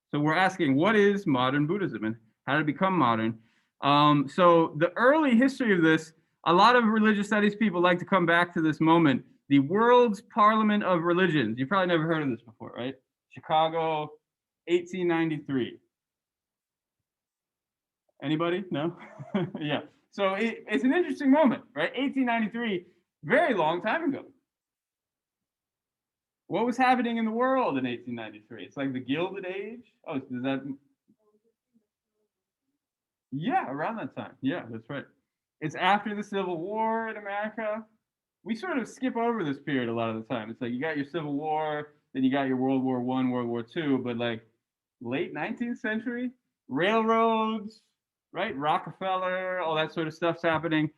So we're asking, what is modern Buddhism and how did it become modern? So the early history of this, a lot of religious studies people like to come back to this moment, the World's Parliament of Religions. You've probably never heard of this before, right? Chicago, 1893. Anybody? No? Yeah. So it's an interesting moment, right? 1893, very long time ago. What was happening in the world in 1893? It's like the Gilded Age. Oh, does that? Yeah, around that time. Yeah, that's right. It's after the Civil War in America. We sort of skip over this period a lot of the time. It's like you got your Civil War, then you got your World War I, World War II, but like late 19th century, railroads, right? Rockefeller, all that sort of stuff's happening.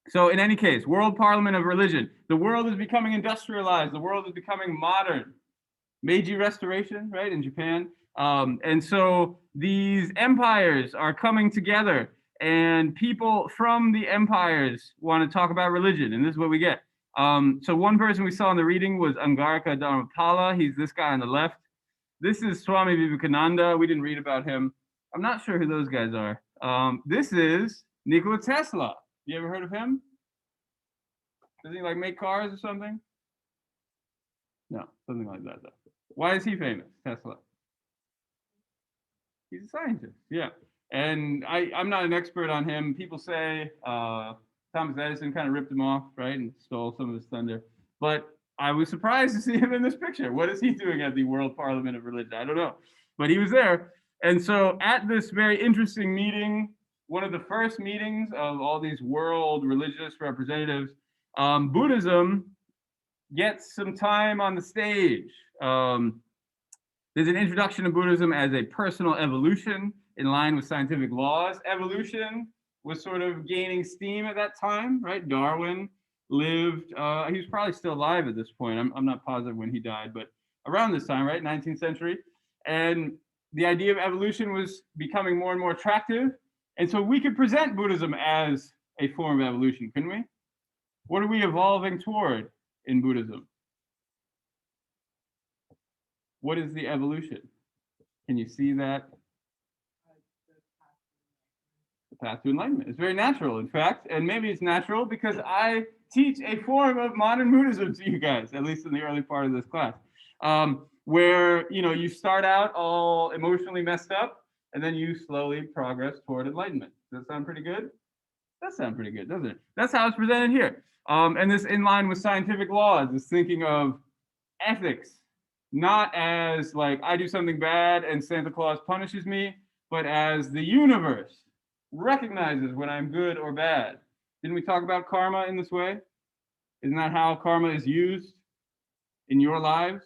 So in any case, World Parliament of Religion. The world is becoming industrialized. The world is becoming modern. Meiji Restoration, right, in Japan. And so these empires are coming together, and people from the empires want to talk about religion, and this is what we get. So one person we saw in the reading was Angarika Dharmapala. He's this guy on the left. This is Swami Vivekananda. We didn't read about him. I'm not sure who those guys are. This is Nikola Tesla. You ever heard of him? Does he like make cars or something? No, something like that though. Why is he famous, Tesla? He's a scientist, yeah. And I'm not an expert on him. People say Thomas Edison kind of ripped him off, right, and stole some of his thunder. But I was surprised to see him in this picture. What is he doing at the World Parliament of Religion? I don't know. But he was there. And so at this very interesting meeting, one of the first meetings of all these world religious representatives, Buddhism gets some time on the stage. There's an introduction to Buddhism as a personal evolution in line with scientific laws. Evolution was sort of gaining steam at that time, right? Darwin lived, he was probably still alive at this point. I'm not positive when he died, but around this time, right? 19th century. And the idea of evolution was becoming more and more attractive. And so we could present Buddhism as a form of evolution, couldn't we? What are we evolving toward in Buddhism? What is the evolution? Can you see that? The path to enlightenment. It's very natural, in fact, and maybe it's natural because I teach a form of modern Buddhism to you guys, at least in the early part of this class, where you start out all emotionally messed up, and then you slowly progress toward enlightenment. Does that sound pretty good? That sounds pretty good, doesn't it? That's how it's presented here. And this in line with scientific laws, is thinking of ethics, not as like I do something bad and Santa Claus punishes me, but as the universe recognizes when I'm good or bad. Didn't we talk about karma in this way? Isn't that how karma is used in your lives?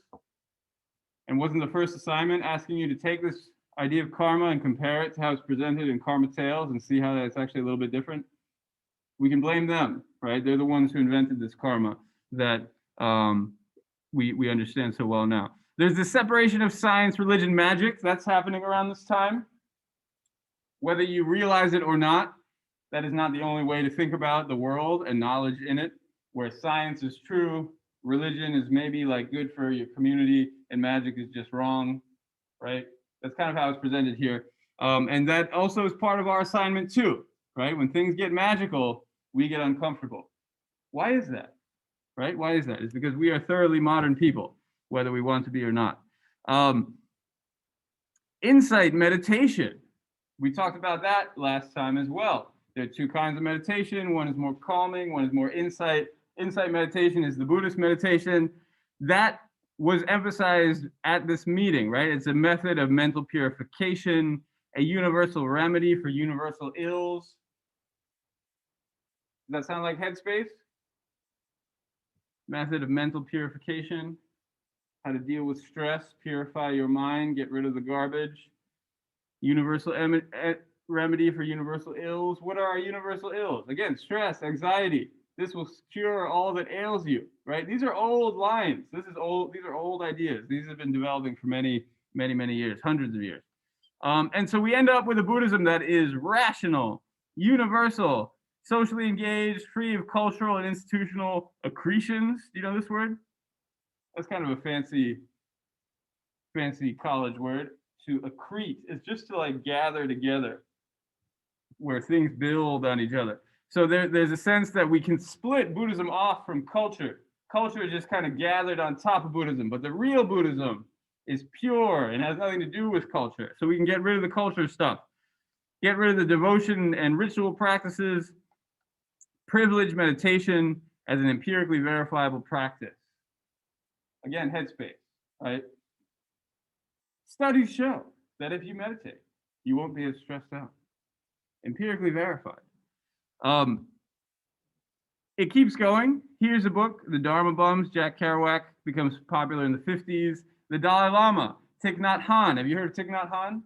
And wasn't the first assignment asking you to take this idea of karma and compare it to how it's presented in Karma Tales and see how that's actually a little bit different? We can blame them, right? They're the ones who invented this karma that we understand so well now. There's the separation of science, religion, magic. That's happening around this time. Whether you realize it or not, that is not the only way to think about the world and knowledge in it. Where science is true, religion is maybe like good for your community, and magic is just wrong, right? That's kind of how it's presented here. And that also is part of our assignment too, right? When things get magical, we get uncomfortable. Why is that? Right? Why is that? It's because we are thoroughly modern people, whether we want to be or not. Insight meditation. We talked about that last time as well. There are two kinds of meditation. One is more calming, one is more insight. Insight meditation is the Buddhist meditation. That was emphasized at this meeting, right? It's a method of mental purification, a universal remedy for universal ills. Does that sound like Headspace? Method of mental purification, how to deal with stress, purify your mind, get rid of the garbage. Universal remedy for universal ills. What are our universal ills? Again, stress, anxiety. This will cure all that ails you, right? These are old lines. These are old ideas. These have been developing for many, many, many years, hundreds of years. And so we end up with a Buddhism that is rational, universal, socially engaged, free of cultural and institutional accretions. Do you know this word? That's kind of a fancy college word. To accrete is just to like gather together, where things build on each other. So there's a sense that we can split Buddhism off from culture. Culture is just kind of gathered on top of Buddhism, but the real Buddhism is pure and has nothing to do with culture. So we can get rid of the culture stuff, get rid of the devotion and ritual practices, privilege meditation as an empirically verifiable practice. Again, Headspace, right? Studies show that if you meditate, you won't be as stressed out. Empirically verified. It keeps going. Here's a book, The Dharma Bums. Jack Kerouac becomes popular in the 50s. The Dalai Lama, Thich Nhat Hanh. Have you heard of Thich Nhat Hanh?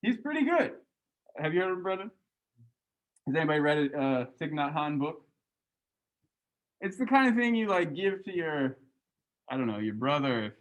He's pretty good. Have you heard of him, Brendan? Has anybody read a Thich Nhat Hanh book? It's the kind of thing you like give to your, I don't know, your brother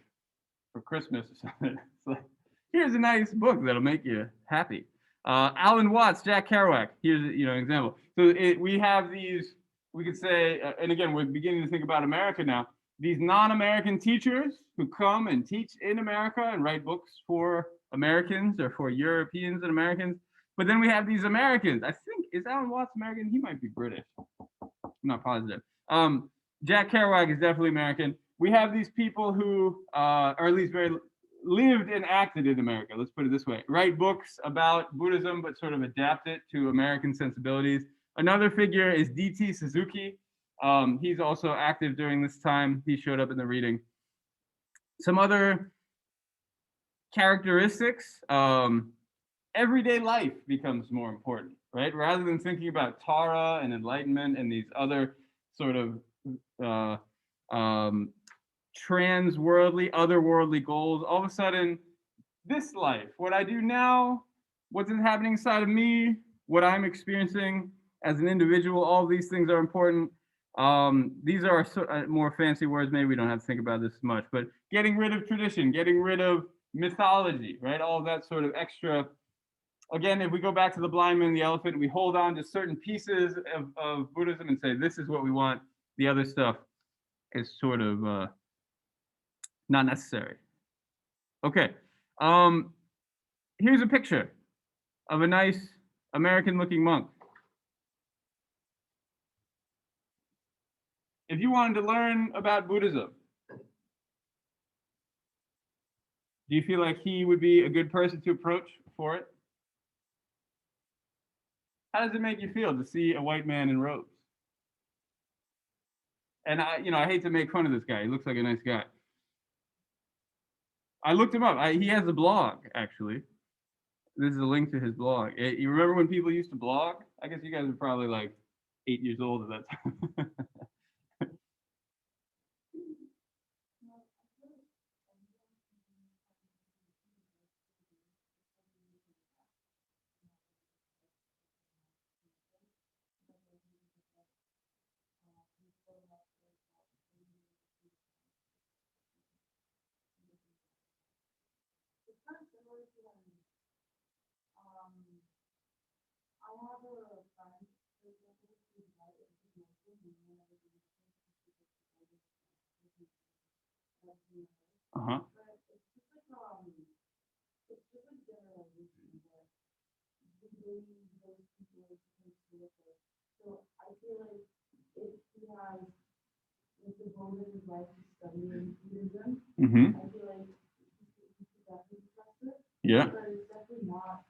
for Christmas or something. It's like, here's a nice book that'll make you happy. Alan Watts, Jack Kerouac. Here's an example. So we have these, we could say, and again, we're beginning to think about America now. These non-American teachers who come and teach in America and write books for Americans or for Europeans and Americans. But then we have these Americans. I think, is Alan Watts American? He might be British. I'm not positive. Jack Kerouac is definitely American. We have these people who, or at least very lived and acted in America, let's put it this way, write books about Buddhism, but sort of adapt it to American sensibilities. Another figure is D.T. Suzuki. He's also active during this time. He showed up in the reading. Some other characteristics, everyday life becomes more important, right? Rather than thinking about Tara and enlightenment and these other sort of trans-worldly, otherworldly goals. All of a sudden, this life, what I do now, what's happening inside of me, what I'm experiencing as an individual, all of these things are important. These are more fancy words. Maybe we don't have to think about this as much, but getting rid of tradition, getting rid of mythology, right? All of that sort of extra. Again, if we go back to the blind man and the elephant, we hold on to certain pieces of Buddhism and say, this is what we want. The other stuff is sort of not necessary. Okay. Here's a picture of a nice American-looking monk. If you wanted to learn about Buddhism, do you feel like he would be a good person to approach for it? How does it make you feel to see a white man in robes? And I hate to make fun of this guy. He looks like a nice guy. I looked him up. He has a blog, actually. This is a link to his blog. You remember when people used to blog? I guess you guys are probably like 8 years old at that time. Uh-huh. So I feel like if he has devoted his life to studying Buddhism, Mm-hmm. I feel like he could definitely trust it. Yeah. But it's definitely not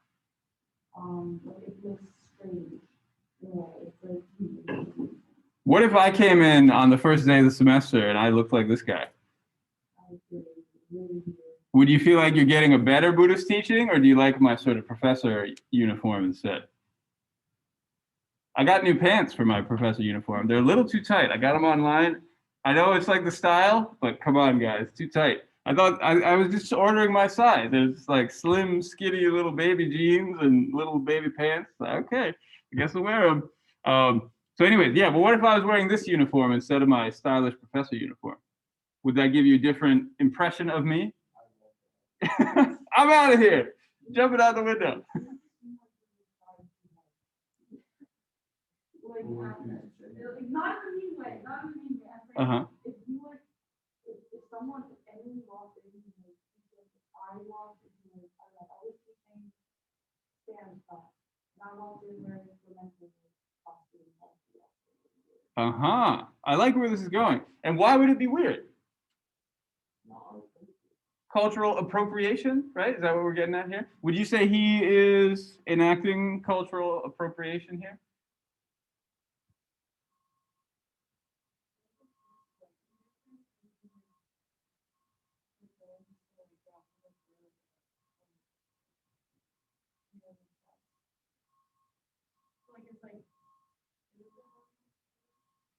like it looks strange. It's like What if I came in on the first day of the semester and I looked like this guy? I feel like it's really weird. Would you feel like you're getting a better Buddhist teaching, or do you like my sort of professor uniform instead? I got new pants for my professor uniform. They're a little too tight. I got them online. I know it's like the style, but come on, guys, too tight. I thought I was just ordering my size. There's like slim, skinny little baby jeans and little baby pants. Okay, I guess I'll wear them. So anyways, yeah, but what if I was wearing this uniform instead of my stylish professor uniform? Would that give you a different impression of me? I'm out of here. Jumping out the window. Like, not in a mean way, not in a mean way. I'm saying, Uh-huh. if you like, if someone, if anyone walked in, like, if I walked in, like, I was teaching stand stuff, and I walked in wearing implemented costume. Uh-huh. I like where this is going. And why would it be weird? Cultural appropriation, right? Is that what we're getting at here? Would you say he is enacting cultural appropriation here?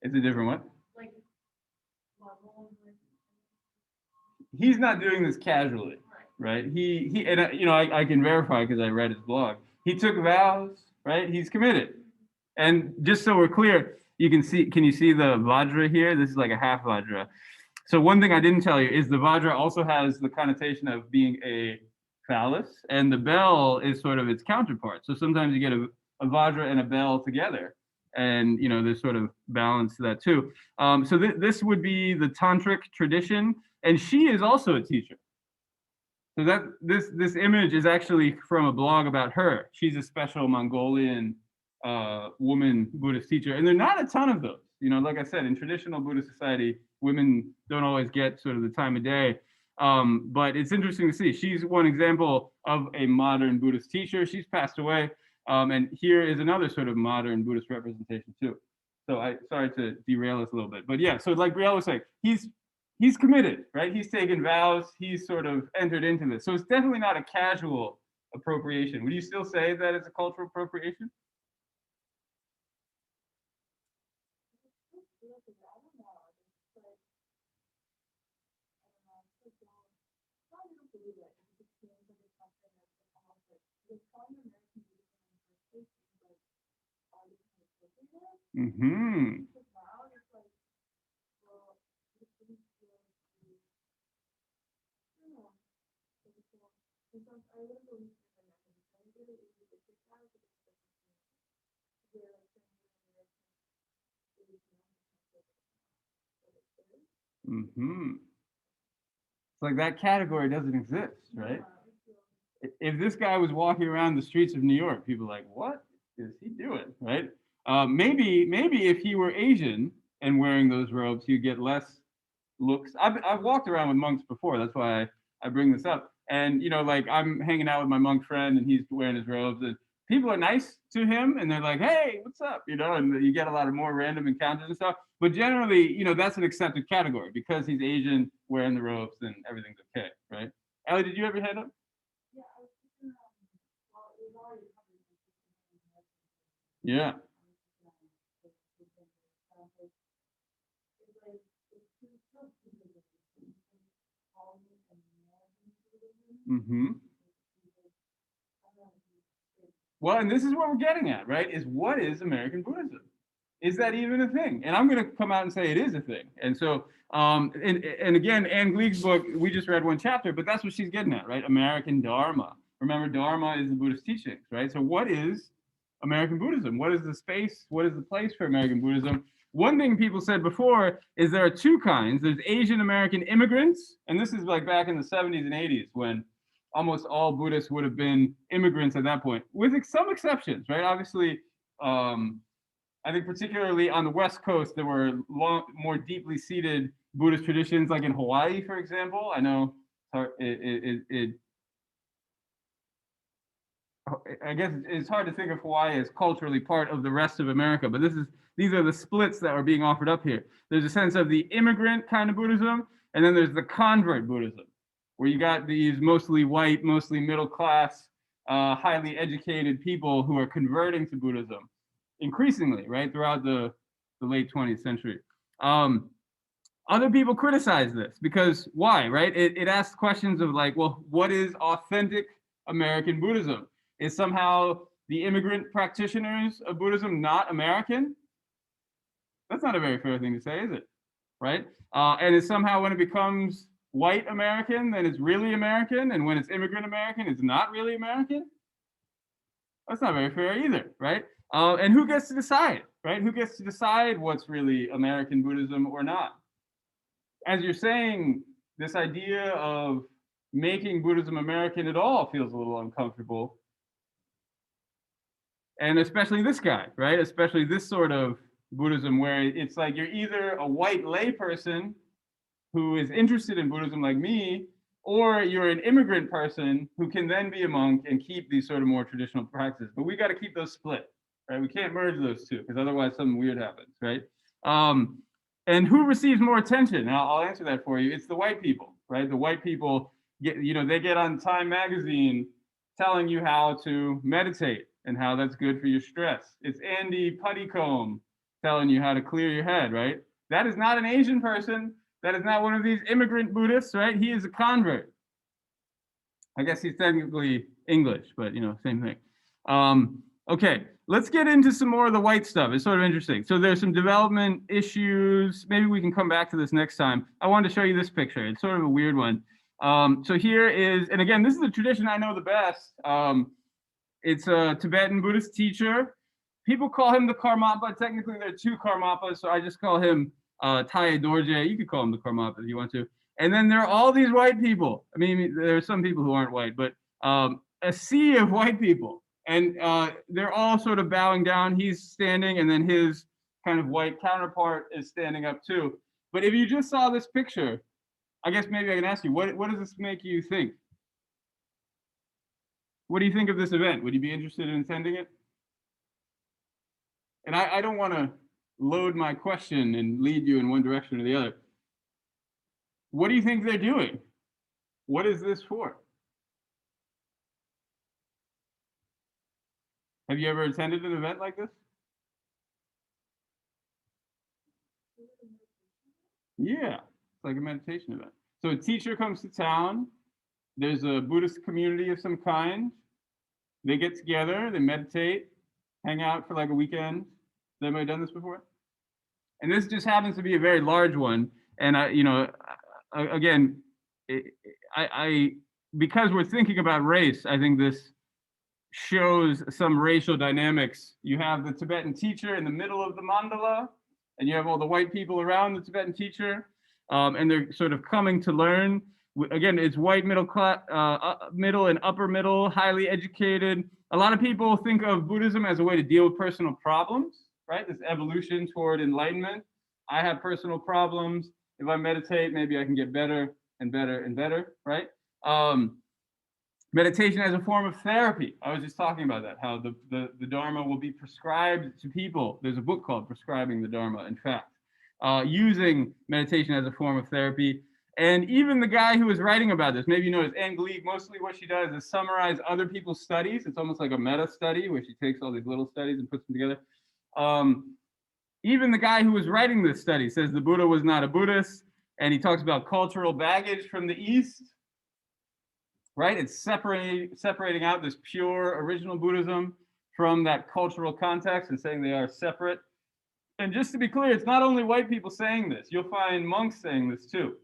It's a different one. Like, He's not doing this casually, right? He and I can verify because I read his blog. He took vows, right? He's committed. And just so we're clear, you can see, can you see the Vajra here? This is like a half Vajra. So one thing I didn't tell you is the Vajra also has the connotation of being a phallus, and the bell is sort of its counterpart. So sometimes you get a Vajra and a bell together, and there's sort of balance to that too. So this would be the tantric tradition, and she is also a teacher. So that this image is actually from a blog about her. She's a special Mongolian woman Buddhist teacher, and there are not a ton of those. Like I said, in traditional Buddhist society, women don't always get sort of the time of day. But it's interesting to see. She's one example of a modern Buddhist teacher. She's passed away. And here is another sort of modern Buddhist representation too. So sorry to derail us a little bit, but yeah, so like Brielle was saying, he's committed, right? He's taken vows, he's sort of entered into this. So it's definitely not a casual appropriation. Would you still say that it's a cultural appropriation? believe it. It's experience of the something that's almost like it's calling American Buddhism in the first place seems like all this kind of appropriate. Mm-hmm. Because now it's like, well, this didn't feel like you, I don't know, like it's all, and so I wouldn't believe it for nothing. So I get it if you get kicked out of the discussion. Where like saying you're American is not what it is. Mm-hmm. It's like that category doesn't exist, right? If this guy was walking around the streets of New York, people are like, what is he doing, right? Maybe if he were Asian and wearing those robes, he'd get less looks. I've walked around with monks before. That's why I bring this up. And, you know, like I'm hanging out with my monk friend and he's wearing his robes and people are nice to him and they're like, hey, what's up? You know, and you get a lot of more random encounters and stuff. But generally, you know, that's an accepted category because he's Asian wearing the robes, then everything's okay, right? Ellie, did you ever head up? Yeah, I was thinking, well, it was already covered. Yeah. Mm-hmm. Well, and this is what we're getting at, right? Is what is American Buddhism? Is that even a thing? And I'm going to come out and say it is a thing. And so, and again, Anne Gleig's book, we just read one chapter, but that's what she's getting at, right? American Dharma. Remember, Dharma is the Buddhist teachings, right? So what is American Buddhism? What is the space? What is the place for American Buddhism? One thing people said before is there are two kinds. There's Asian American immigrants, and this is like back in the 70s and 80s when almost all Buddhists would have been immigrants at that point, with some exceptions, right? Obviously, I think particularly on the West Coast, there were more deeply seated Buddhist traditions, like in Hawaii, for example. I know I guess it's hard to think of Hawaii as culturally part of the rest of America, but these are the splits that are being offered up here. There's a sense of the immigrant kind of Buddhism, and then there's the convert Buddhism, where you got these mostly white, mostly middle class, highly educated people who are converting to Buddhism increasingly, right, throughout the late 20th century. Other people criticize this because why, right? It asks questions of like, well, what is authentic American Buddhism? Is somehow the immigrant practitioners of Buddhism not American? That's not a very fair thing to say, is it? Right? And is somehow when it becomes white American, then it's really American, and when it's immigrant American, it's not really American? That's not very fair either, right? And who gets to decide, right? Who gets to decide what's really American Buddhism or not? As you're saying, this idea of making Buddhism American at all feels a little uncomfortable. And especially this guy, right? Especially this sort of Buddhism where it's like you're either a white layperson who is interested in Buddhism like me, or you're an immigrant person who can then be a monk and keep these sort of more traditional practices. But we got to keep those split, right? We can't merge those two because otherwise something weird happens, right? And who receives more attention? Now I'll answer that for you. It's the white people, right? The white people get, you know, they get on Time magazine telling you how to meditate and how that's good for your stress. It's Andy Puttycomb telling you how to clear your head, right? That is not an Asian person. That is not one of these immigrant Buddhists, right? He is a convert. I guess he's technically English, but you know, same thing. Okay, let's get into some more of the white stuff. It's sort of interesting. So there's some development issues. Maybe we can come back to this next time. I wanted to show you this picture. It's sort of a weird one. So here is, and again, this is the tradition I know the best. It's a Tibetan Buddhist teacher. People call him the Karmapa. Technically, there are two Karmapas, so I just call him Taye Dorje. You could call him the Karmapa if you want to. And then there are all these white people. I mean, there are some people who aren't white, but a sea of white people. And they're all sort of bowing down. He's standing, and then his kind of white counterpart is standing up too. But if you just saw this picture, I guess maybe I can ask you, what does this make you think? What do you think of this event? Would you be interested in attending it? And I don't want to load my question and lead you in one direction or the other. What do you think they're doing? What is this for? Have you ever attended an event like this? Yeah, it's like a meditation event. So a teacher comes to town there's a Buddhist community of some kind. They get together, they meditate, hang out for like a weekend. Has anybody done this before? And this just happens to be a very large one. And again, because we're thinking about race, I think this shows some racial dynamics. You have the Tibetan teacher in the middle of the mandala, and you have all the white people around the Tibetan teacher, and they're sort of coming to learn. Again, it's white middle class, middle and upper middle, highly educated. A lot of people think of Buddhism as a way to deal with personal problems, right? This evolution toward enlightenment. I have personal problems. If I meditate, maybe I can get better and better and better, right? Meditation as a form of therapy. I was just talking about that, how the Dharma will be prescribed to people. There's a book called Prescribing the Dharma, in fact, using meditation as a form of therapy. And even the guy who was writing about this, maybe you know, is Anne Gleig. Mostly what she does is summarize other people's studies. It's almost like a meta study where she takes all these little studies and puts them together. Even the guy who was writing this study says the Buddha was not a Buddhist, and he talks about cultural baggage from the East, right? It's separating out this pure original Buddhism from that cultural context and saying they are separate. And just to be clear, it's not only white people saying this. You'll find monks saying this too.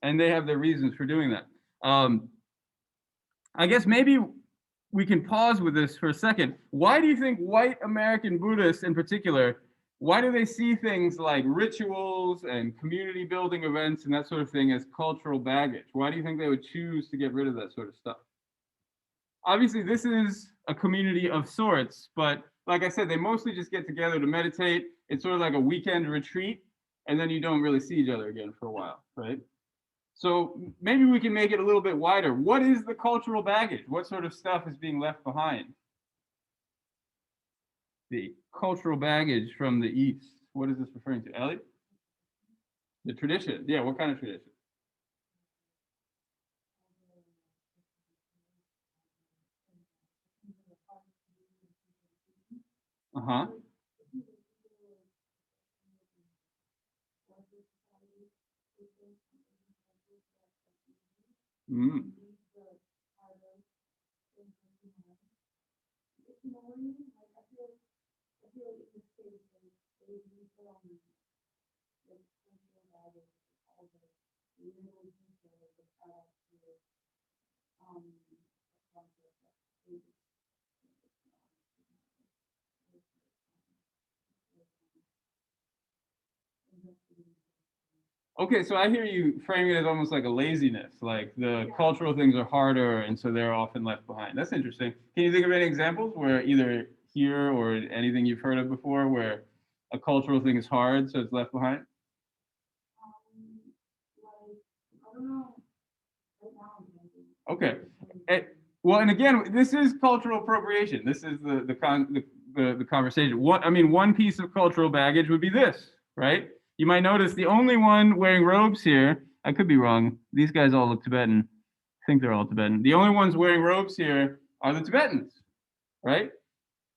And they have their reasons for doing that. I guess maybe we can pause with this for a second. Why do you think white American Buddhists in particular, why do they see things like rituals and community building events and that sort of thing as cultural baggage? Why do you think they would choose to get rid of that sort of stuff? Obviously, this is a community of sorts, but like I said, they mostly just get together to meditate. It's sort of like a weekend retreat, and then you don't really see each other again for a while, right? So maybe we can make it a little bit wider. What is the cultural baggage? What sort of stuff is being left behind? The cultural baggage from the East. What is this referring to, Ellie? The tradition. Yeah, what kind of tradition? Uh-huh. Mm. Okay, so I hear you framing it as almost like a laziness, like the cultural things are harder and so they're often left behind. That's interesting. Can you think of any examples where either here or anything you've heard of before where a cultural thing is hard, so it's left behind? Okay. Well, and again, this is cultural appropriation. This is the conversation. One piece of cultural baggage would be this, right? You might notice the only one wearing robes here, I could be wrong. These guys all look Tibetan. I think they're all Tibetan. The only ones wearing robes here are the Tibetans, right?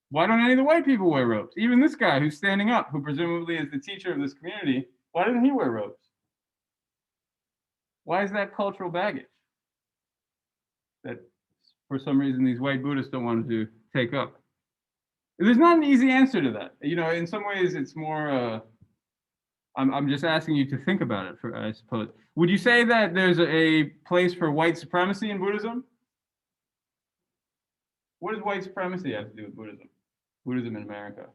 Why don't any of the white people wear robes? Even this guy who's standing up, who presumably is the teacher of this community, why doesn't he wear robes? Why is that cultural baggage that for some reason these white Buddhists don't want to take up? There's not an easy answer to that. You know, in some ways it's more, I'm just asking you to think about it, I suppose. Would you say that there's a place for white supremacy in Buddhism? What does white supremacy have to do with Buddhism? Buddhism in America.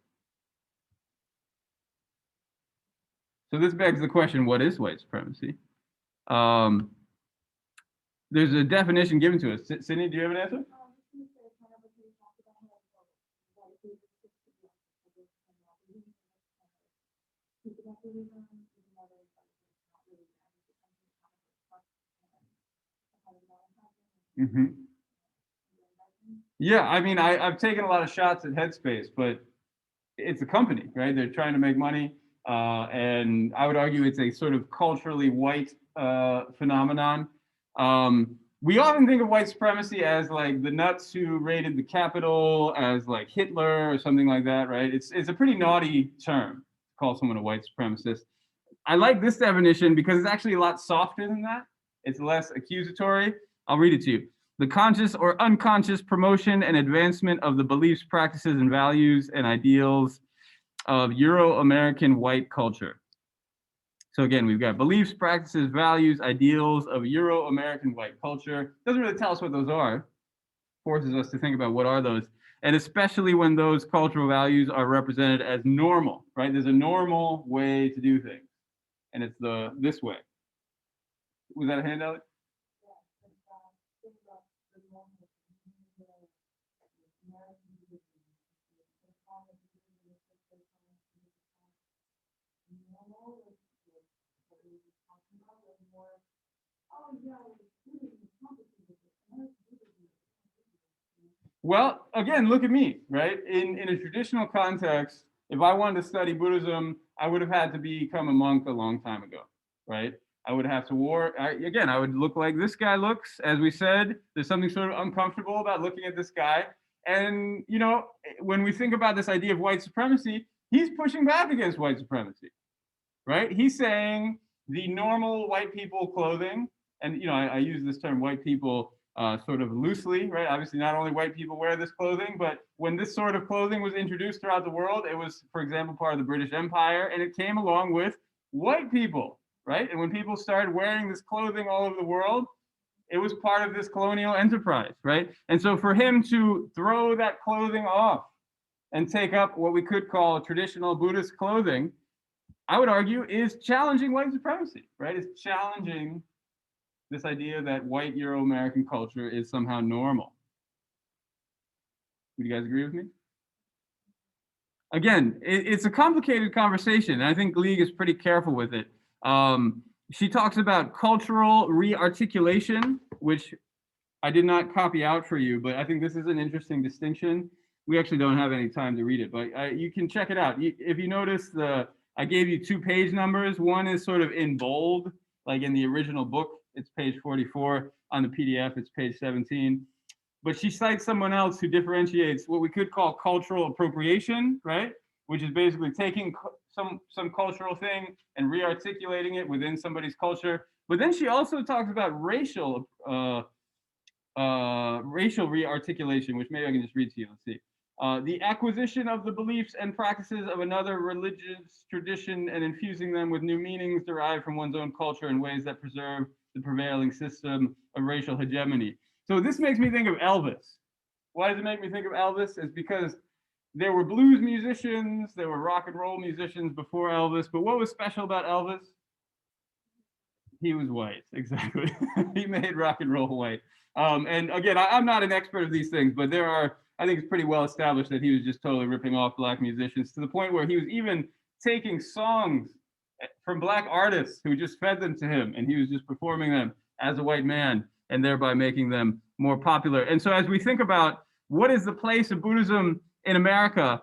So this begs the question, what is white supremacy? There's a definition given to us. Sydney, do you have an answer? Mm-hmm. Yeah, I mean, I've taken a lot of shots at Headspace, but it's a company, right? They're trying to make money, and I would argue it's a sort of culturally white phenomenon. We often think of white supremacy as like the nuts who raided the Capitol, as like Hitler or something like that, right? It's a pretty naughty term to call someone a white supremacist. I like this definition because it's actually a lot softer than that. It's less accusatory. I'll read it to you. The conscious or unconscious promotion and advancement of the beliefs, practices, and values and ideals of Euro-American white culture. So again, we've got beliefs, practices, values, ideals of Euro-American white culture. Doesn't really tell us what those are. Forces us to think about what are those. And especially when those cultural values are represented as normal, right? There's a normal way to do things. And it's this way. Was that a handout? Well, again, look at me, right? In a traditional context, if I wanted to study Buddhism, I would have had to become a monk a long time ago, right? I would have to again, I would look like this guy looks. As we said, there's something sort of uncomfortable about looking at this guy. And, you know, when we think about this idea of white supremacy, he's pushing back against white supremacy, right? He's saying the normal white people clothing, and, you know, I use this term white people sort of loosely, right? Obviously, not only white people wear this clothing, but when this sort of clothing was introduced throughout the world, it was, for example, part of the British Empire, and it came along with white people, right? And when people started wearing this clothing all over the world, it was part of this colonial enterprise, right? And so for him to throw that clothing off and take up what we could call traditional Buddhist clothing, I would argue is challenging white supremacy, right? It's challenging this idea that white Euro-American culture is somehow normal. Would you guys agree with me? Again, it's a complicated conversation, and I think Gleig is pretty careful with it. She talks about cultural re-articulation, which I did not copy out for you, but I think this is an interesting distinction. We actually don't have any time to read it, but you can check it out. If you notice, I gave you 2 page numbers. One is sort of in bold, like in the original book, it's page 44. On the PDF, it's page 17. But she cites someone else who differentiates what we could call cultural appropriation, right? Which is basically taking some cultural thing and re-articulating it within somebody's culture. But then she also talks about racial re-articulation, which maybe I can just read to you. Let's see. The acquisition of the beliefs and practices of another religious tradition and infusing them with new meanings derived from one's own culture in ways that preserve the prevailing system of racial hegemony. So this makes me think of Elvis. Why does it make me think of Elvis? It's because there were blues musicians, there were rock and roll musicians before Elvis, but what was special about Elvis? He was white, exactly. He made rock and roll white. And again, I'm not an expert of these things, but I think it's pretty well established that he was just totally ripping off black musicians to the point where he was even taking songs from black artists who just fed them to him, and he was just performing them as a white man and thereby making them more popular. And so as we think about what is the place of Buddhism in America,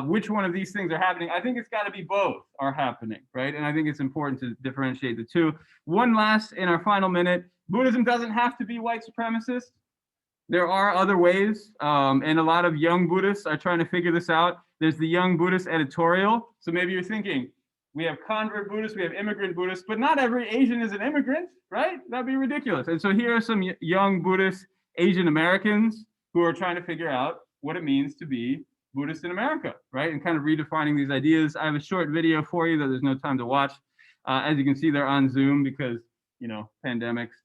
which one of these things are happening, I think it's got to be both are happening, right? And I think it's important to differentiate the two. One last, in our final minute, Buddhism doesn't have to be white supremacist. There are other ways, and a lot of young Buddhists are trying to figure this out. There's the Young Buddhist editorial. So maybe you're thinking, we have convert Buddhists, we have immigrant Buddhists, but not every Asian is an immigrant, right? That'd be ridiculous. And so here are some young Buddhist Asian Americans who are trying to figure out what it means to be Buddhist in America, right? And kind of redefining these ideas. I have a short video for you that there's no time to watch. As you can see, they're on Zoom because, you know, pandemics.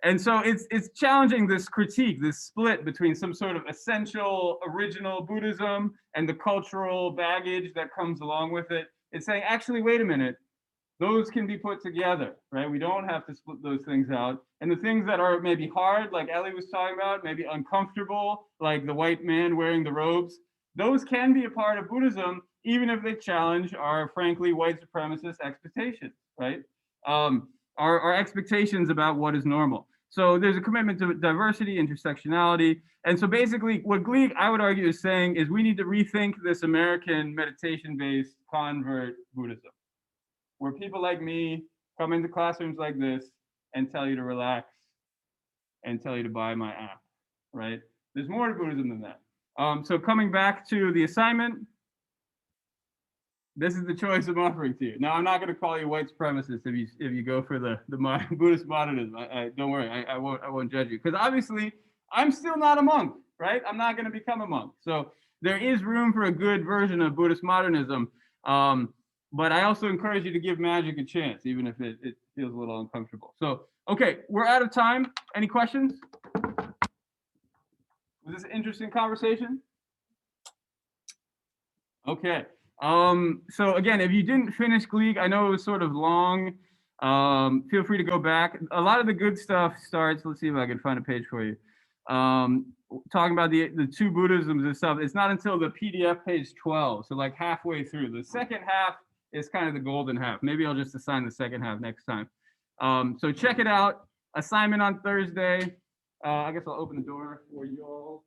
And so it's challenging this critique, this split between some sort of essential original Buddhism and the cultural baggage that comes along with it. It's saying, actually, wait a minute, those can be put together, right? We don't have to split those things out. And the things that are maybe hard, like Ellie was talking about, maybe uncomfortable, like the white man wearing the robes, those can be a part of Buddhism, even if they challenge our, frankly, white supremacist expectations, right? Our expectations about what is normal. So there's a commitment to diversity, intersectionality. And so basically what Gleig, I would argue, is saying is we need to rethink this American meditation-based convert Buddhism, where people like me come into classrooms like this and tell you to relax and tell you to buy my app, right? There's more to Buddhism than that. So coming back to the assignment, This is the choice I'm offering to you. Now, I'm not going to call you white supremacist if you go for the Buddhist modernism. Don't worry, I won't judge you, because obviously I'm still not a monk, right? I'm not going to become a monk. So there is room for a good version of Buddhist modernism. But I also encourage you to give magic a chance, even if it feels a little uncomfortable. So, okay, we're out of time. Any questions? Was this an interesting conversation? Okay. So again, if you didn't finish Gleek, I know it was sort of long. Feel free to go back. A lot of the good stuff starts, let's see if I can find a page for you. Talking about the two Buddhisms and stuff. It's not until the PDF page 12, so like halfway through. The second half is kind of the golden half. Maybe I'll just assign the second half next time. So check it out. Assignment on Thursday. I guess I'll open the door for you all.